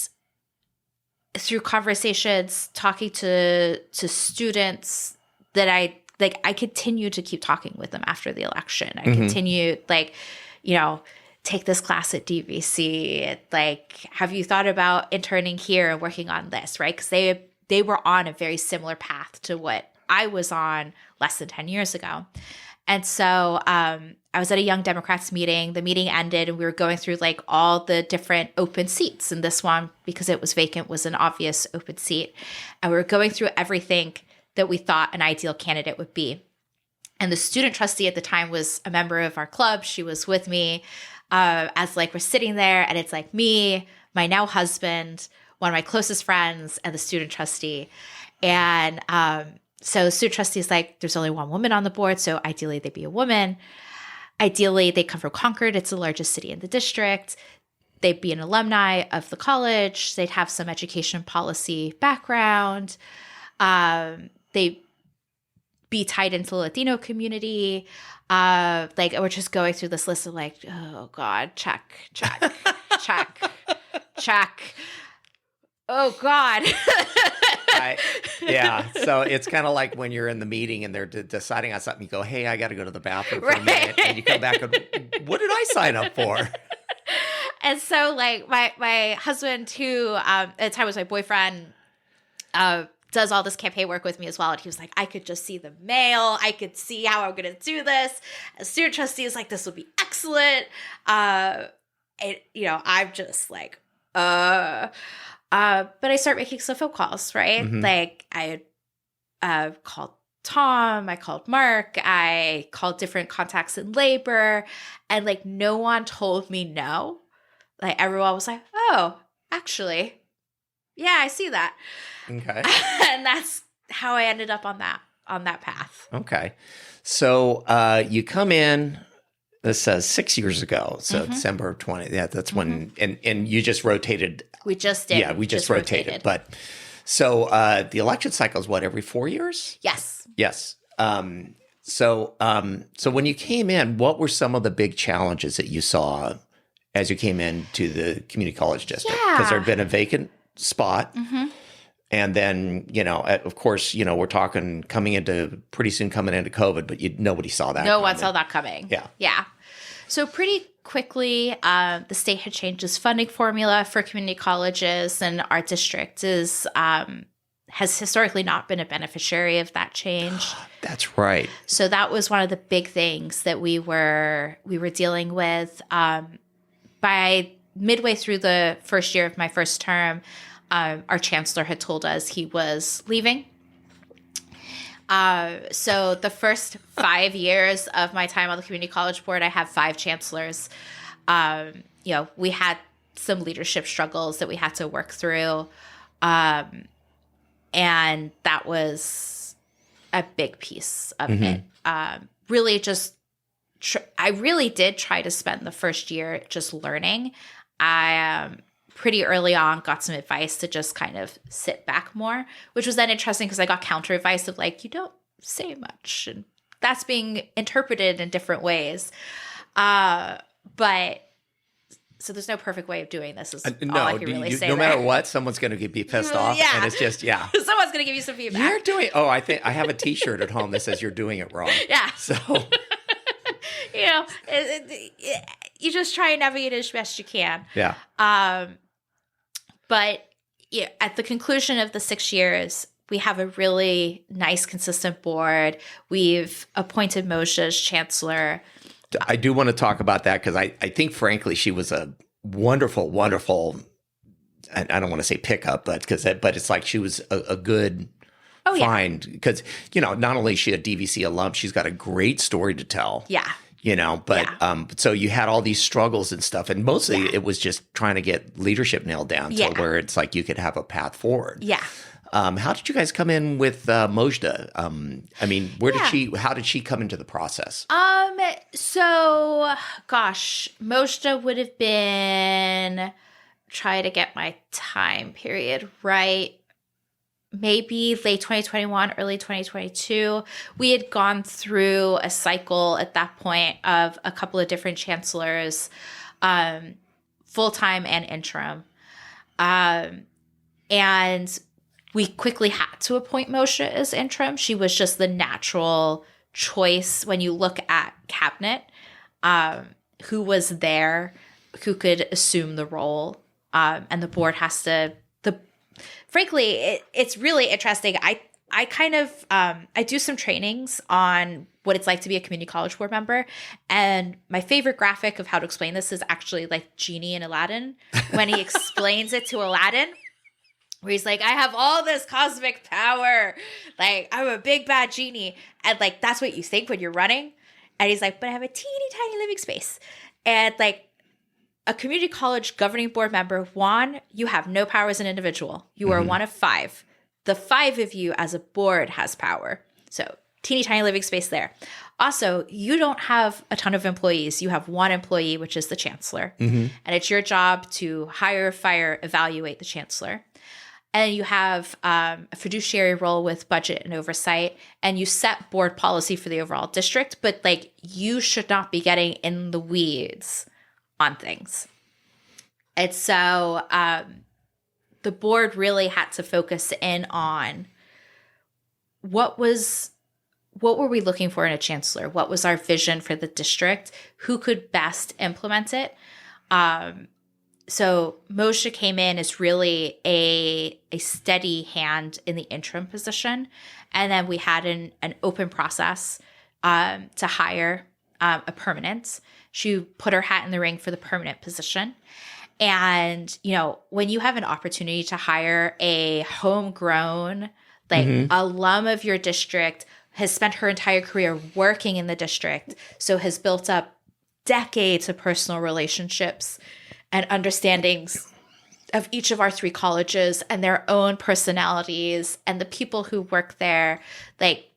through conversations, talking to students that I continued to keep talking with them after the election. I continued take this class at DVC. Like, have you thought about interning here and working on this, right? Because they they were on a very similar path to what I was on less than 10 years ago. And so I was at a Young Democrats meeting. The meeting ended and we were going through like all the different open seats. And this one, because it was vacant, was an obvious open seat. And we were going through everything that we thought an ideal candidate would be. And the student trustee at the time was a member of our club. She was with me as like we're sitting there, and it's like me, my now husband, one of my closest friends, and the student trustee. And so the student trustee is like, there's only one woman on the board, so ideally they'd be a woman. Ideally, they come from Concord. It's the largest city in the district. They'd be an alumni of the college. They'd have some education policy background. They be tied into the Latino community. Like we're just going through this list of like, oh God, check, check. Oh God. Yeah. So it's kind of like when you're in the meeting and they're deciding on something, you go, hey, I got to go to the bathroom for a minute. And you come back and, what did I sign up for? And so like my husband, who at the time was my boyfriend, does all this campaign work with me as well. And he was like, I could just see the mail. I could see how I'm going to do this. As student trustee is like, this will be excellent. And, I'm just like, but I start making some phone calls, right? Mm-hmm. Like I called Tom, I called Mark, I called different contacts in labor, and like no one told me no. Like everyone was like, oh, actually, yeah, I see that. Okay. And that's how I ended up on that path. Okay. So you come in, this says 6 years ago. So December of 20. Yeah, that's when, and you just rotated. We just did. Yeah, we just rotated. But so the election cycle is what, every 4 years? Yes. Yes. So when you came in, what were some of the big challenges that you saw as you came into the community college district? Because there had been a vacant spot. Mm-hmm. And then, of course, we're talking pretty soon coming into COVID, but nobody saw that. No one saw that coming. Yeah. Yeah. So pretty quickly, the state had changed its funding formula for community colleges, and our district has historically not been a beneficiary of that change. That's right. So that was one of the big things that we were dealing with. By midway through the first year of my first term, our chancellor had told us he was leaving. So the first 5 years of my time on the community college board, I had 5 chancellors. We had some leadership struggles that we had to work through. And that was a big piece of it. Really just, I really did try to spend the first year just learning. I pretty early on got some advice to just kind of sit back more, which was then interesting because I got counter advice of like, you don't say much, and that's being interpreted in different ways. But so there's no perfect way of doing this is all I can really say. No matter what, someone's going to be pissed off, and it's just, someone's going to give you some feedback. You're doing, I think I have a t-shirt at home that says you're doing it wrong. Yeah. So, you just try and navigate it as best you can. Yeah. But at the conclusion of the 6 years, we have a really nice, consistent board. We've appointed Moshe as chancellor. I do want to talk about that because I think, frankly, she was a wonderful, wonderful, I don't want to say pickup, but it's like she was a good find because, not only is she a DVC alum, she's got a great story to tell. Yeah. So you had all these struggles and stuff, and mostly it was just trying to get leadership nailed down to where it's like you could have a path forward. Yeah. How did you guys come in with Mojda? How did she come into the process? Mojda would have been, try to get my time period right, maybe late 2021, early 2022. We had gone through a cycle at that point of a couple of different chancellors, full-time and interim. And we quickly had to appoint Moshe as interim. She was just the natural choice when you look at cabinet, who was there, who could assume the role. And the board has to, frankly, it's really interesting. I kind of I do some trainings on what it's like to be a community college board member, and my favorite graphic of how to explain this is actually like Genie in Aladdin when he explains it to Aladdin, where he's like, I have all this cosmic power, like I'm a big bad genie, and like that's what you think when you're running, and he's like, but I have a teeny tiny living space, and like a community college governing board member, Juan, you have no power as an individual. You are one of 5. The 5 of you as a board has power. So teeny tiny living space there. Also, you don't have a ton of employees. You have one employee, which is the chancellor. And it's your job to hire, fire, evaluate the chancellor. And you have a fiduciary role with budget and oversight. And you set board policy for the overall district. But like you should not be getting in the weeds on things. And so the board really had to focus in on what were we looking for in a chancellor? What was our vision for the district? Who could best implement it? So Moshe came in as really a steady hand in the interim position. And then we had an open process to hire a permanent. She put her hat in the ring for the permanent position. And, you know, when you have an opportunity to hire a homegrown, like alum of your district, has spent her entire career working in the district, so has built up decades of personal relationships and understandings of each of our 3 colleges and their own personalities and the people who work there, like,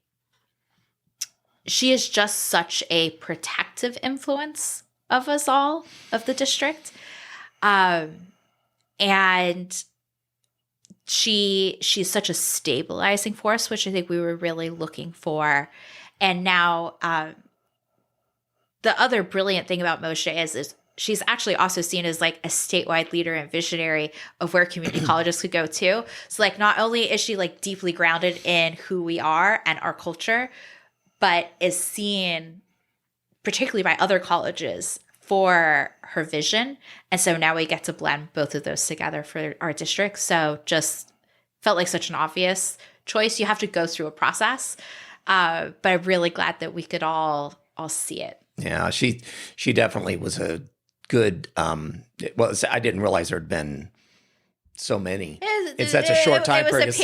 she is just such a protective influence of us all, of the district. And she's such a stabilizing force, which I think we were really looking for. And now the other brilliant thing about Moshe is she's actually also seen as like a statewide leader and visionary of where community colleges could go to. So like not only is she like deeply grounded in who we are and our culture, but is seen particularly by other colleges for her vision. And so now we get to blend both of those together for our district. So just felt like such an obvious choice. You have to go through a process. But I'm really glad that we could all see it. Yeah, she definitely was a good, I didn't realize there had been so many in such a short time period. It's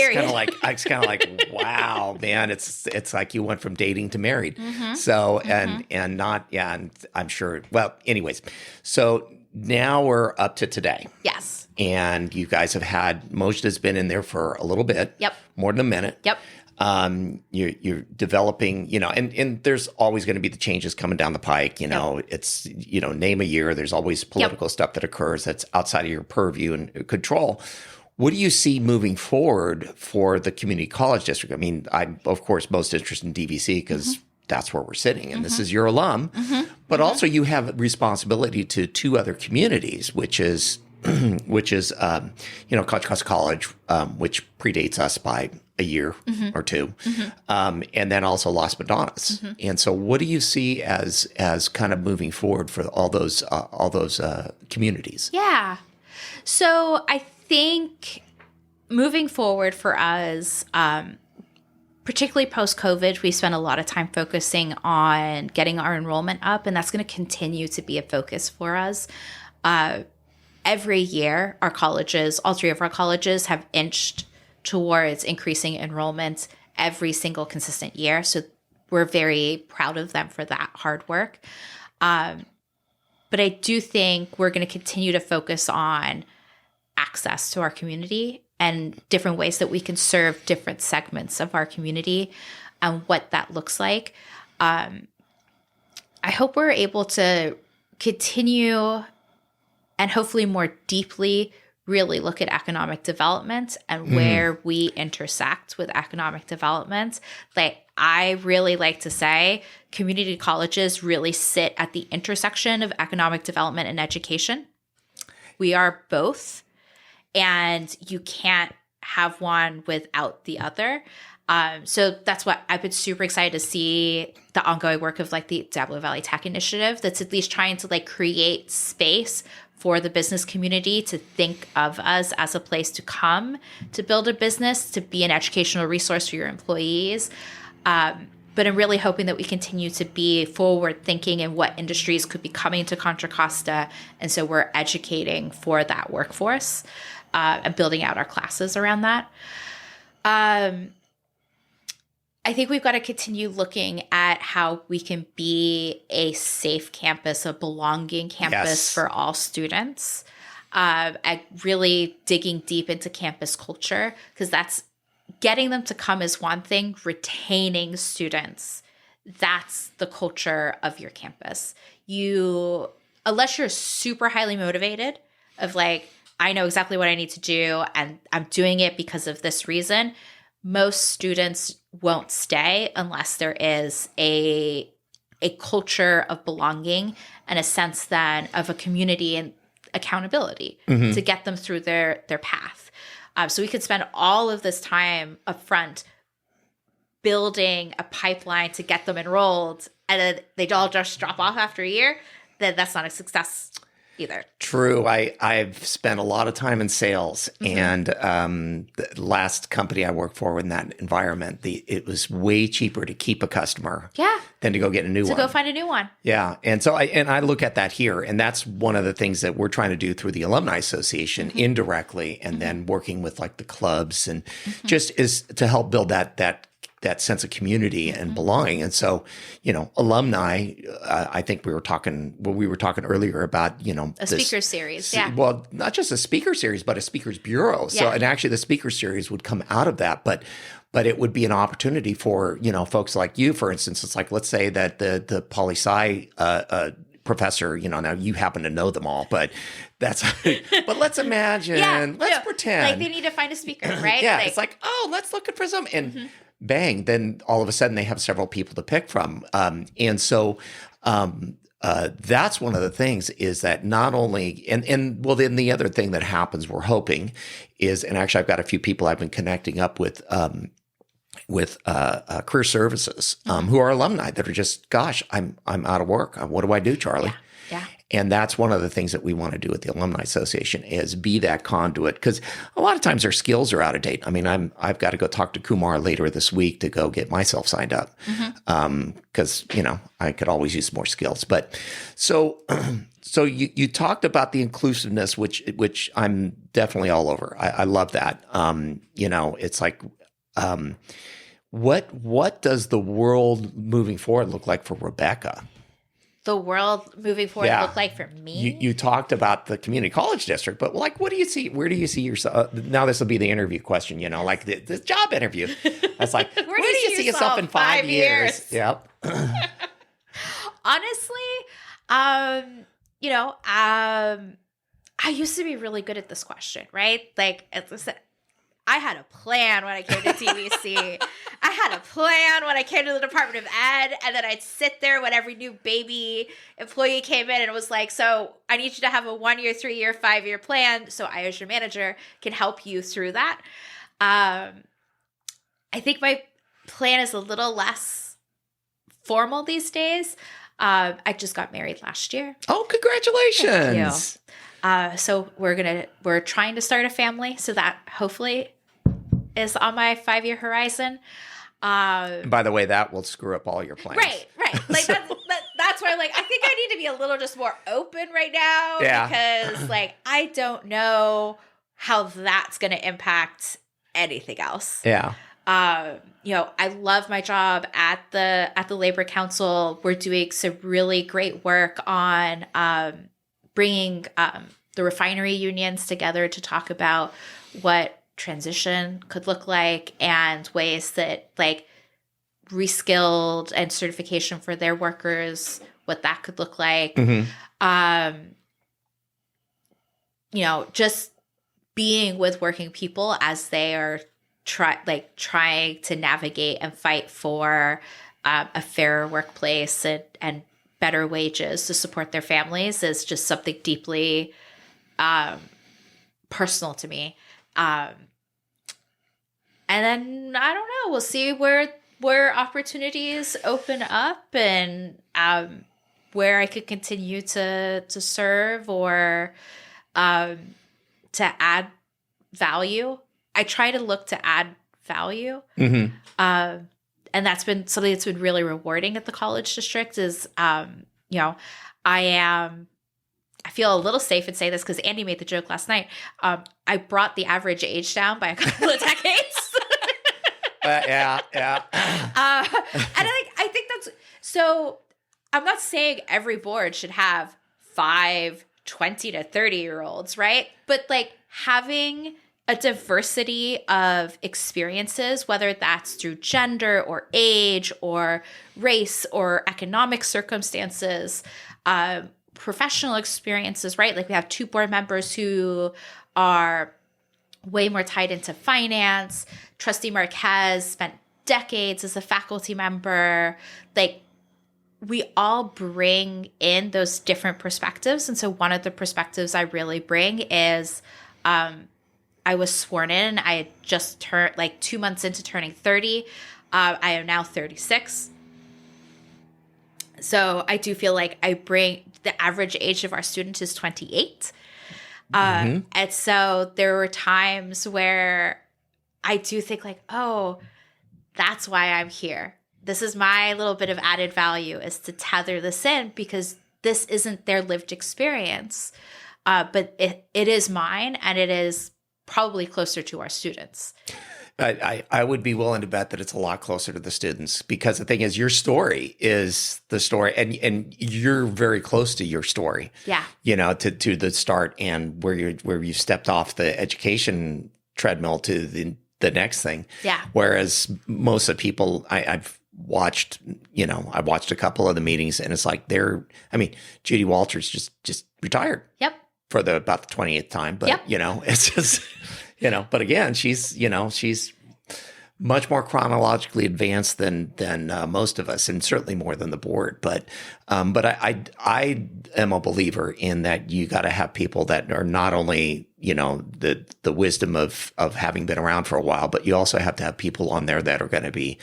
kind of like, wow, man, it's like you went from dating to married. So, and not, yeah, and I'm sure, well, anyways, so now we're up to today. Yes. And you guys have had, Moshe has been in there for a little bit. Yep. More than a minute. Yep. You're developing, you know, and there's always going to be the changes coming down the pike, you know, it's, you know, name a year, there's always political stuff that occurs that's outside of your purview and control. What do you see moving forward for the community college district? I mean, I'm, of course, most interested in DVC because that's where we're sitting and this is your alum, but also you have responsibility to 2 other communities, which is, you know, Costa College, which predates us by a year or 2, and then also Las Madonnas. And so, what do you see as kind of moving forward for all those communities? Yeah. So I think moving forward for us, particularly post-COVID, we spent a lot of time focusing on getting our enrollment up, and that's going to continue to be a focus for us. Every year, our colleges, all 3 of our colleges, have inched towards increasing enrollment every single consistent year. So we're very proud of them for that hard work. But I do think we're going to continue to focus on access to our community and different ways that we can serve different segments of our community and what that looks like. I hope we're able to continue and hopefully more deeply really look at economic development and where we intersect with economic development. Like I really like to say community colleges really sit at the intersection of economic development and education. We are both, and you can't have one without the other. So that's what I've been super excited to see the ongoing work of like the Diablo Valley Tech Initiative that's at least trying to like create space for the business community to think of us as a place to come to build a business, to be an educational resource for your employees. But I'm really hoping that we continue to be forward thinking in what industries could be coming to Contra Costa. And so we're educating for that workforce and building out our classes around that. I think we've got to continue looking at how we can be a safe campus, a belonging campus for all students. Really digging deep into campus culture, because that's getting them to come is one thing, retaining students, that's the culture of your campus. Unless you're super highly motivated of like, I know exactly what I need to do and I'm doing it because of this reason, most students won't stay unless there is a culture of belonging and a sense then of a community and accountability to get them through their path. So we could spend all of this time up front building a pipeline to get them enrolled, and then they'd all just drop off after a year. Then that's not a success either. True. I've spent a lot of time in sales, and the last company I worked for in that environment, it was way cheaper to keep a customer than to go get a new one. To go find a new one. Yeah. And so I look at that here, and that's one of the things that we're trying to do through the Alumni Association indirectly, and then working with like the clubs and just is to help build that sense of community and belonging. And so, alumni, I think we were talking earlier about, a speaker series. Well, not just a speaker series, but a speakers bureau. So, and actually the speaker series would come out of that, but it would be an opportunity for, folks like you, for instance. It's like, let's say that the poli-sci, professor, now you happen to know them all, but but let's imagine, let's pretend. Like they need to find a speaker, right? It's like, let's look for some, and bang, then all of a sudden they have several people to pick from. And so that's one of the things is that not only, and well, then the other thing that happens, we're hoping is, and actually I've got a few people I've been connecting up with career services who are alumni that are just, gosh, I'm out of work. What do I do, Charlie? Yeah. And that's one of the things that we want to do at the Alumni Association is be that conduit, because a lot of times their skills are out of date. I mean, I've got to go talk to Kumar later this week to go get myself signed up because I could always use more skills. But so you talked about the inclusiveness, which I'm definitely all over. I love that. It's like. What does the world moving forward look like for Rebecca? The world moving forward look like for me? You talked about the community college district, but like, what do you see? Where do you see yourself? Now this will be the interview question, like the job interview. It's like, where do you see yourself in 5 years? Yep. Honestly, I used to be really good at this question, right? Like, as I said, I had a plan when I came to TVC. I had a plan when I came to the Department of Ed, and then I'd sit there when every new baby employee came in and it was like, so I need you to have a 1 year, 3 year, 5 year plan so I, as your manager, can help you through that. I think my plan is a little less formal these days. I just got married last year. Oh, congratulations. Thank you. So we're trying to start a family, so that hopefully is on my 5 year horizon. By the way, that will screw up all your plans. Right. Like that's why I'm like, I think I need to be a little just more open right now because like I don't know how that's going to impact anything else. Yeah. I love my job at the Labor Council. We're doing some really great work on bringing the refinery unions together to talk about what transition could look like and ways that like reskilled and certification for their workers, what that could look like. Just being with working people as they are trying to navigate and fight for a fairer workplace and better wages to support their families is just something deeply personal to me. And then I don't know, we'll see where opportunities open up and where I could continue to serve or to add value. I try to look to add value. Mm-hmm. And that's been something that's been really rewarding at the college district is, you know, I feel a little safe in saying this because Andy made the joke last night. I brought the average age down by a couple of decades. Yeah. And I think that's, so I'm not saying every board should have 5, 20 to 30-year-olds, right? But like having a diversity of experiences, whether that's through gender or age or race or economic circumstances, professional experiences, right? Like we have 2 board members who are way more tied into finance. Trustee Marquez spent decades as a faculty member. Like we all bring in those different perspectives. And so one of the perspectives I really bring is I was sworn in. I had just turned like 2 months into turning 30. I am now 36. So I do feel like I bring the average age of our student is 28. And so there were times where I do think like, oh, that's why I'm here. This is my little bit of added value is to tether this in because this isn't their lived experience. But it is mine and it is probably closer to our students. I would be willing to bet that it's a lot closer to the students because the thing is your story is the story and you're very close to your story. Yeah. You know, to the start and where you stepped off the education treadmill to the next thing. Yeah. Whereas most of the people I've watched, I watched a couple of the meetings and it's like Judy Walters just retired. Yep. For about the 28th time. But, yep. It's just, but again, she's much more chronologically advanced than most of us and certainly more than the board. But I am a believer in that you got to have people that are not only, the wisdom of having been around for a while, but you also have to have people on there that are going to be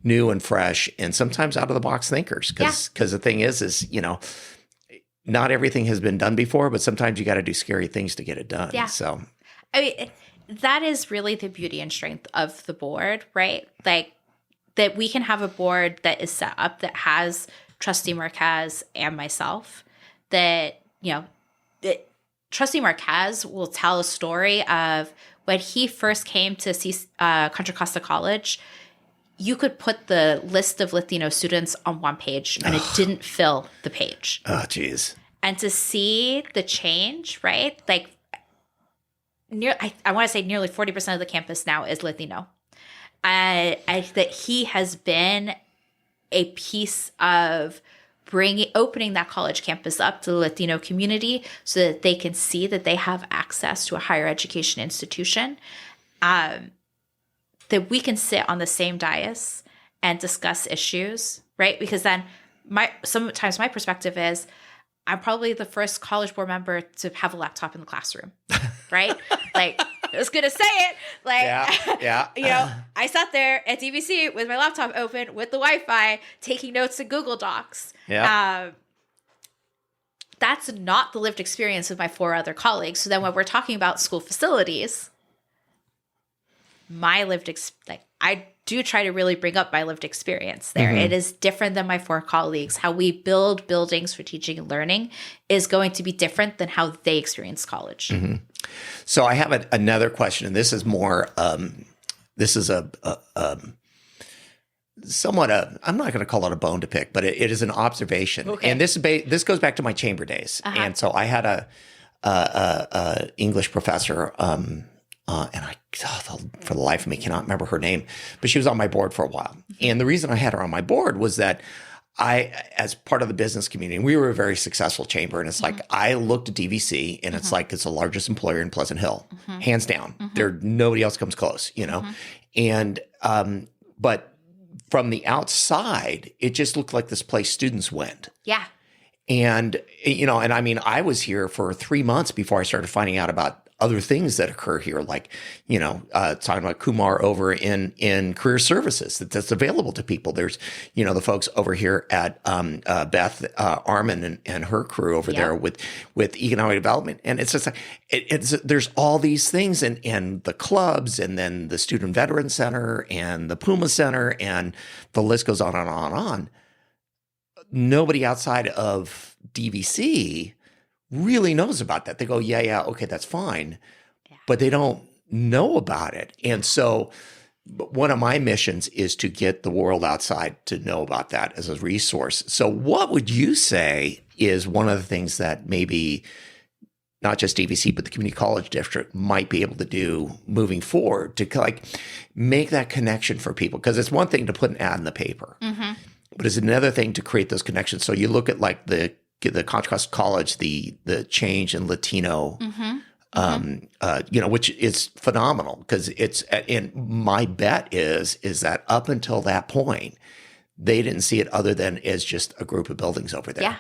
new and fresh and sometimes out of the box thinkers. Because the thing is, not everything has been done before, but sometimes you got to do scary things to get it done. Yeah. So, I mean, that is really the beauty and strength of the board, right? Like that we can have a board that is set up that has Trustee Marquez and myself that, that Trustee Marquez will tell a story of when he first came to see Contra Costa College. You could put the list of Latino students on one page and it didn't fill the page. Oh, geez. And to see the change, right? Like, I want to say nearly 40% of the campus now is Latino. That he has been a piece of opening that college campus up to the Latino community so that they can see that they have access to a higher education institution. That we can sit on the same dais and discuss issues, right? Because then sometimes my perspective is I'm probably the first college board member to have a laptop in the classroom, right? Like, I was going to say it. Like, yeah. I sat there at DVC with my laptop open with the Wi-Fi, taking notes in Google Docs. Yeah. That's not the lived experience of my 4 other colleagues. So then when we're talking about school facilities, my I do try to really bring up my lived experience there. Mm-hmm. It is different than my 4 colleagues. How we build buildings for teaching and learning is going to be different than how they experience college. Mm-hmm. So I have another question, and this is more, this is somewhat I'm not going to call it a bone to pick, but it is an observation. Okay. And this goes back to my chamber days. Uh-huh. And so I had a English professor, and I, for the life of me, cannot remember her name, but she was on my board for a while. And the reason I had her on my board was that as part of the business community, we were a very successful chamber. And it's like, I looked at DVC and it's like, it's the largest employer in Pleasant Hill, hands down. Nobody else comes close, And, but from the outside, it just looked like this place students went. Yeah. And, and I mean, I was here for 3 months before I started finding out about other things that occur here, like, talking about Kumar over in career services that's available to people. There's, the folks over here at Beth Armin and her crew over there with economic development. And it's just like, there's all these things and the clubs and then the Student Veteran Center and the Puma Center and the list goes on and on and on. Nobody outside of DVC really knows about that. They go, yeah, okay, that's fine. Yeah. But they don't know about it. And so one of my missions is to get the world outside to know about that as a resource. So what would you say is one of the things that maybe not just DVC, but the community college district might be able to do moving forward to like make that connection for people? Because it's one thing to put an ad in the paper, but it's another thing to create those connections. So you look at like the Contra College, the change in Latino, which is phenomenal because and my bet is that up until that point, they didn't see it other than as just a group of buildings over there. Yeah.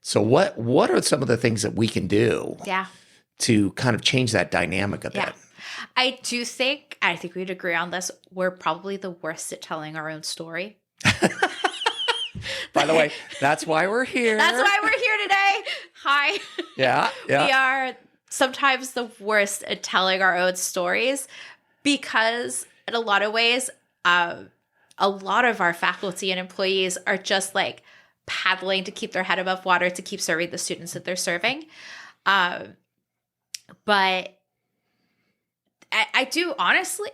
So what are some of the things that we can do to kind of change that dynamic a bit? I think we'd agree on this. We're probably the worst at telling our own story. By the way, that's why we're here. That's why we're here today. Hi. Yeah. We are sometimes the worst at telling our own stories because in a lot of ways, a lot of our faculty and employees are just like paddling to keep their head above water to keep serving the students that they're serving. But I do honestly,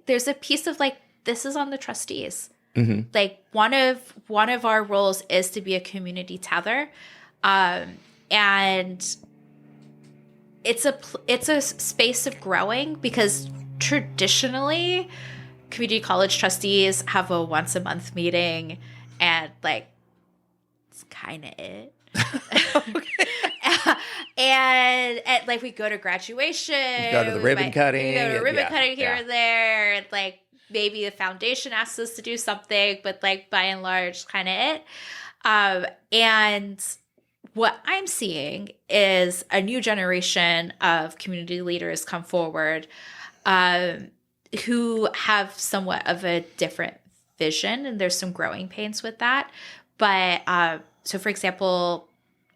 there's a piece of like, this is on the trustees. Mm-hmm. Like one of our roles is to be a community tether. And it's a space of growing because traditionally community college trustees have a once a month meeting and like, it's kind of it. and like we go to graduation, you go to the ribbon cutting, here and there, and like maybe the foundation asks us to do something, but like by and large, kind of it. And what I'm seeing is a new generation of community leaders come forward who have somewhat of a different vision, and there's some growing pains with that. But so, for example,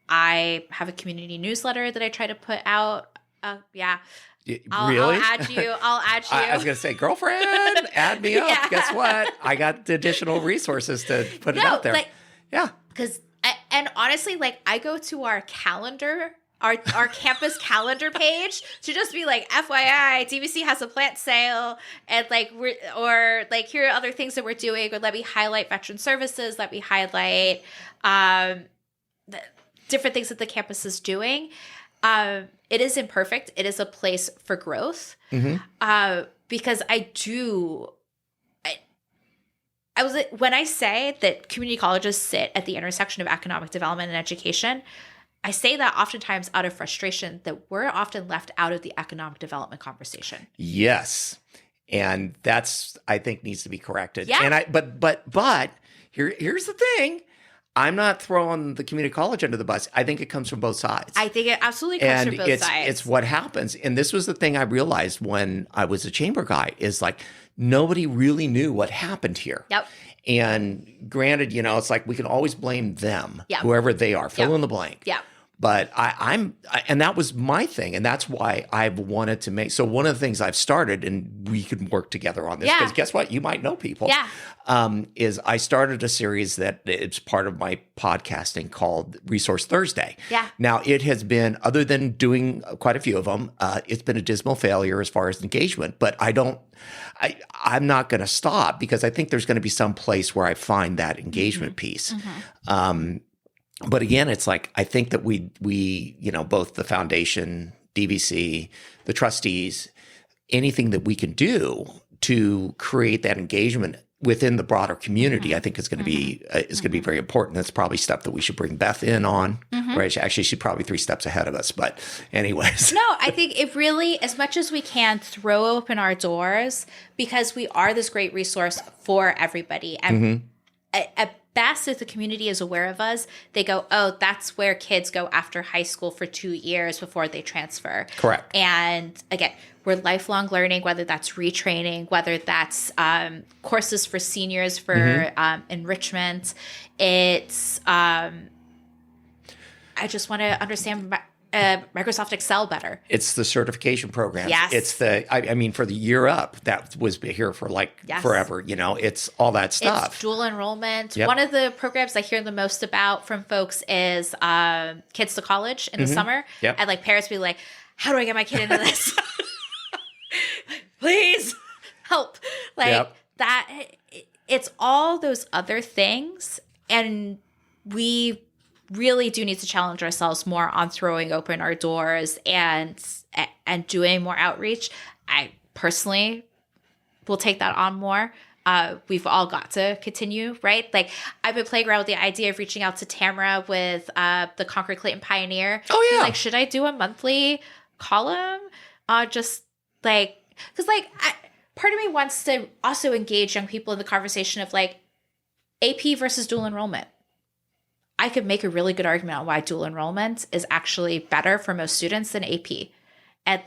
I have a community newsletter that I try to put out. Really? I'll add you. I was going to say, girlfriend, add me up. Yeah. Guess what? I got the additional resources to put it out there. Because, and honestly, like I go to our calendar, our campus calendar page to just be like, FYI, DVC has a plant sale, and like or like here are other things that we're doing, or let me highlight veteran services, let me highlight the different things that the campus is doing. It is imperfect. It is a place for growth. Mm-hmm. Because when I say that community colleges sit at the intersection of economic development and education, I say that oftentimes out of frustration that we're often left out of the economic development conversation. Yes. And that's, I think, needs to be corrected. Yeah. And but here's the thing. I'm not throwing the community college under the bus. I think it comes from both sides. I think it absolutely comes from both sides. It's what happens. And this was the thing I realized when I was a chamber guy is like nobody really knew what happened here. Yep. And granted, it's like we can always blame them, whoever they are, fill in the blank. Yeah. But and that was my thing. And that's why I've wanted to make, so one of the things I've started, and we can work together on this, because guess what? You might know people. Yeah. Is I started a series that it's part of my podcasting called Resource Thursday. Yeah. Now it has been, other than doing quite a few of them, it's been a dismal failure as far as engagement, but I'm not going to stop because I think there's going to be some place where I find that engagement piece. Mm-hmm. But again, it's like, I think that we, both the foundation, DVC, the trustees, anything that we can do to create that engagement within the broader community, I think is going to be going to be very important. That's probably stuff that we should bring Beth in on. Right? Actually, she's probably 3 steps ahead of us. But anyways. No, I think it really, as much as we can, throw open our doors because we are this great resource for everybody. And a best if the community is aware of us. They go, oh, that's where kids go after high school for 2 years before they transfer. Correct. And again, we're lifelong learning, whether that's retraining, whether that's courses for seniors for enrichment. It's I just want to understand Microsoft Excel better. It's the certification programs. Yes. It's I mean, for the year up, that was here for forever. It's all that stuff. It's dual enrollment. Yep. One of the programs I hear the most about from folks is Kids to College in the summer. Yep. And parents be like, how do I get my kid into this? Please help. Yep. That. It's all those other things. And we really do need to challenge ourselves more on throwing open our doors and doing more outreach. I personally will take that on more. We've all got to continue, right? I've been playing around with the idea of reaching out to Tamara with the Concord Clayton Pioneer. Oh, yeah. Should I do a monthly column? Because part of me wants to also engage young people in the conversation of AP versus dual enrollment. I could make a really good argument on why dual enrollment is actually better for most students than AP. And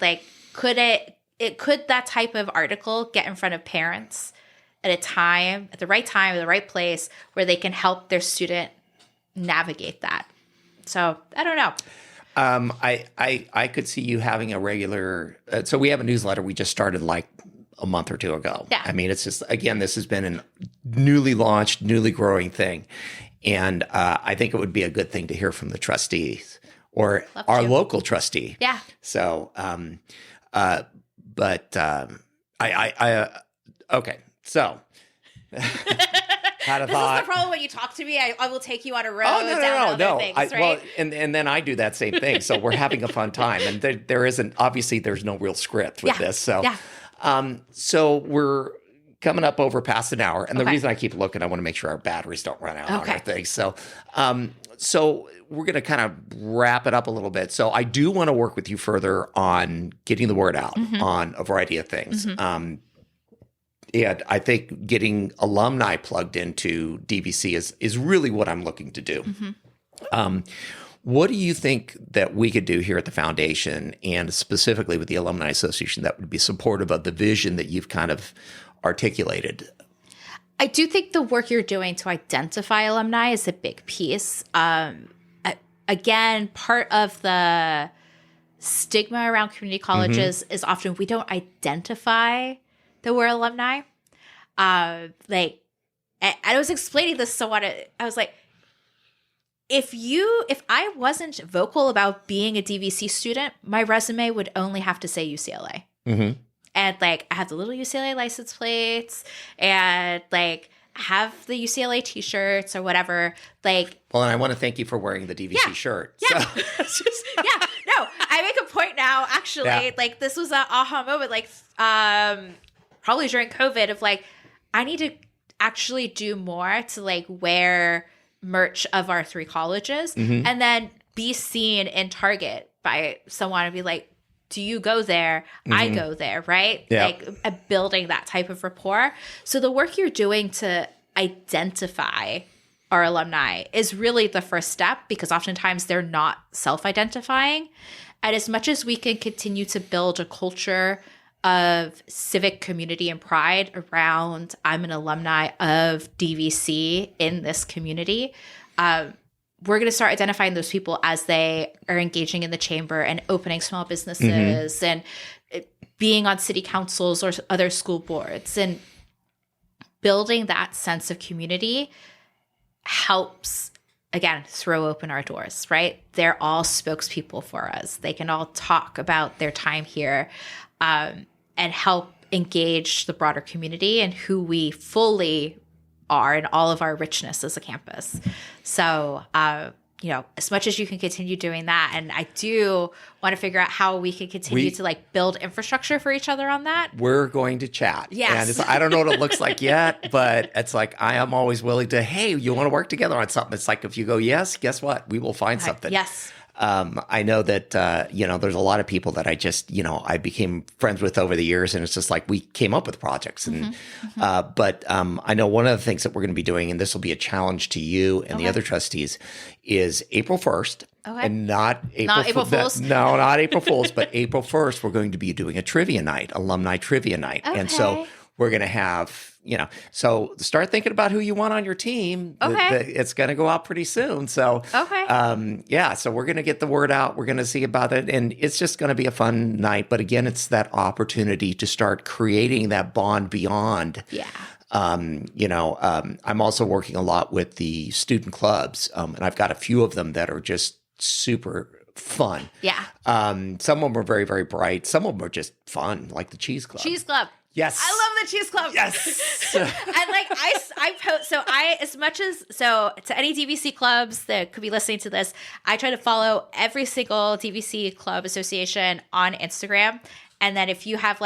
could that type of article get in front of parents at the right time, at the right place where they can help their student navigate that? So I don't know. I could see you having a regular. So we have a newsletter we just started a month or two ago. Yeah. I mean, it's just, again, this has been a newly launched, newly growing thing. And I think it would be a good thing to hear from the trustees or our local trustee. Yeah. So, okay. So, had a This thought. is the problem when you talk to me. I will take you on a road Oh, down other things, right? Well, and then I do that same thing. So we're having a fun time. And there's no real script with this. So, so we're coming up over past an hour. And the reason I keep looking, I want to make sure our batteries don't run out on our things. So, so we're going to kind of wrap it up a little bit. So I do want to work with you further on getting the word out on a variety of things. And I think getting alumni plugged into DVC is really what I'm looking to do. What do you think that we could do here at the foundation and specifically with the Alumni Association that would be supportive of the vision that you've kind of articulated? I do think the work you're doing to identify alumni is a big piece. Again, part of the stigma around community colleges is often we don't identify that we're alumni. And I was explaining this to someone. I was like, if I wasn't vocal about being a DVC student, my resume would only have to say UCLA. And I have the little UCLA license plates and have the UCLA t-shirts or whatever. Well, and I want to thank you for wearing the DVC shirt. Yeah. So. No, I make a point now, actually. Yeah. This was an aha moment, probably during COVID of I need to actually do more to wear merch of our 3 colleges and then be seen in Target by someone and be like, do you go there? I go there, right? Yeah. Building that type of rapport. So the work you're doing to identify our alumni is really the first step because oftentimes they're not self-identifying. And as much as we can continue to build a culture of civic community and pride around I'm an alumni of DVC in this community, we're going to start identifying those people as they are engaging in the chamber and opening small businesses and being on city councils or other school boards. And building that sense of community helps, again, throw open our doors, right? They're all spokespeople for us. They can all talk about their time here and help engage the broader community and who we fully are and all of our richness as a campus. So, as much as you can continue doing that, and I do want to figure out how we can continue to build infrastructure for each other on that. We're going to chat. Yes. And I don't know what it looks like yet, but it's I am always willing to, hey, you want to work together on something? It's if you go, yes, guess what? We will find something. Yes. I know that, there's a lot of people that I just, I became friends with over the years, and it's just like we came up with projects. And, but I know one of the things that we're going to be doing, and this will be a challenge to you and the other trustees, is April 1st. Okay. And not April Fools. No, not April Fools, but April 1st, we're going to be doing a trivia night, alumni trivia night. Okay. And so we're going to have, so start thinking about who you want on your team. Okay. It's going to go out pretty soon. So, so we're going to get the word out. We're going to see about it. And it's just going to be a fun night. But again, it's that opportunity to start creating that bond beyond. Yeah. I'm also working a lot with the student clubs, and I've got a few of them that are just super fun. Yeah. Some of them are very, very bright. Some of them are just fun, like the Cheese Club. Cheese Club. Yes. I love the Cheese Club. Yes. And I post, as much as, to any DVC clubs that could be listening to this, I try to follow every single DVC club association on Instagram. And then if you have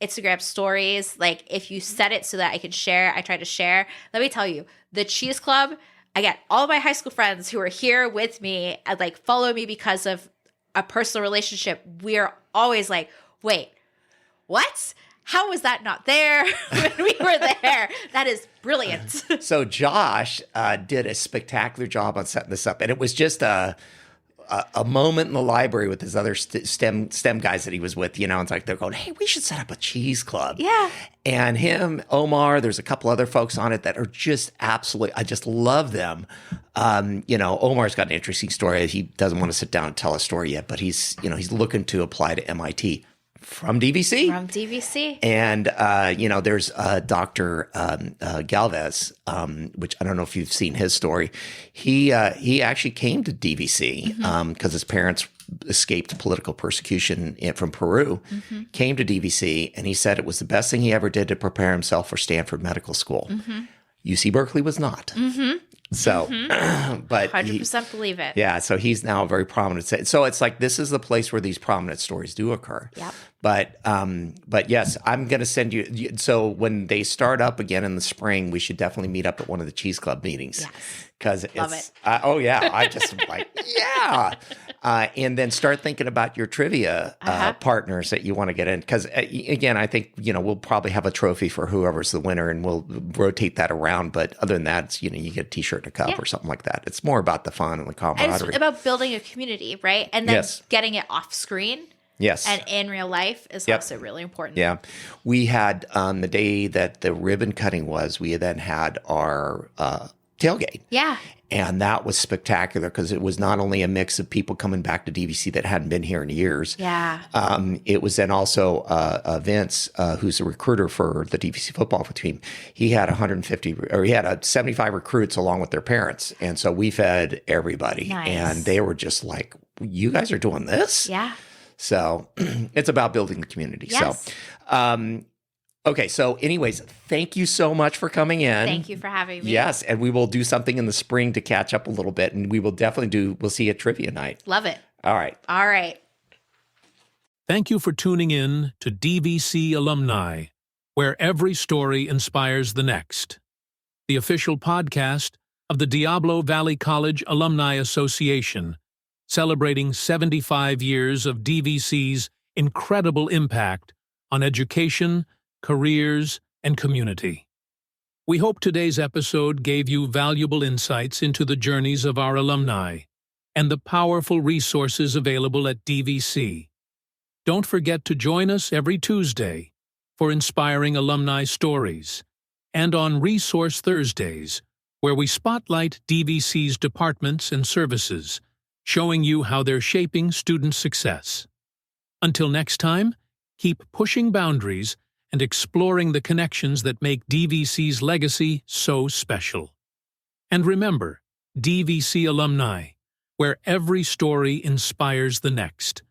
Instagram stories, if you set it so that I can share, I try to share. Let me tell you, the Cheese Club, I get all of my high school friends who are here with me and follow me because of a personal relationship. We're always like, wait, what? How was that not there when we were there? That is brilliant. So Josh did a spectacular job on setting this up. And it was just a moment in the library with his other STEM guys that he was with, it's like they're going, hey, we should set up a cheese club. Yeah. And him, Omar, there's a couple other folks on it that are just absolutely, I just love them. Omar's got an interesting story. He doesn't want to sit down and tell a story yet, but he's looking to apply to MIT. From DVC. And, there's Dr. Galvez, which I don't know if you've seen his story. He actually came to DVC because his parents escaped political persecution from Peru, came to DVC, and he said it was the best thing he ever did to prepare himself for Stanford Medical School. UC Berkeley was not. So, but 100% believe it. Yeah. So he's now a very prominent. So it's like, this is the place where these prominent stories do occur. Yep. But yes, I'm going to send you. So when they start up again in the spring, we should definitely meet up at one of the Cheese Club meetings. Yes. Because it's, I just like, yeah. And then start thinking about your trivia partners that you want to get in. Because again, I think, we'll probably have a trophy for whoever's the winner and we'll rotate that around. But other than that, it's, you get a t-shirt and a cup or something like that. It's more about the fun and the camaraderie. And it's about building a community, right? And then getting it off screen. Yes. And in real life is also really important. Yeah. We had, the day that the ribbon cutting was, we then had our tailgate. Yeah. And that was spectacular because it was not only a mix of people coming back to DVC that hadn't been here in years. Yeah. It was then also Vince, who's a recruiter for the DVC football team. He had 75 recruits along with their parents. And so we fed everybody. Nice. And they were just like, you guys are doing this? Yeah. So it's about building the community. Yes. So, okay. So anyways, thank you so much for coming in. Thank you for having me. Yes. And we will do something in the spring to catch up a little bit. And we will definitely we'll see you at trivia night. Love it. All right. All right. Thank you for tuning in to DVC Alumni, where every story inspires the next. The official podcast of the Diablo Valley College Alumni Association, celebrating 75 years of DVC's incredible impact on education, careers, and community. We hope today's episode gave you valuable insights into the journeys of our alumni and the powerful resources available at DVC. Don't forget to join us every Tuesday for inspiring alumni stories and on Resource Thursdays, where we spotlight DVC's departments and services, showing you how they're shaping student success. Until next time, keep pushing boundaries and exploring the connections that make DVC's legacy so special. And remember, DVC Alumni, where every story inspires the next.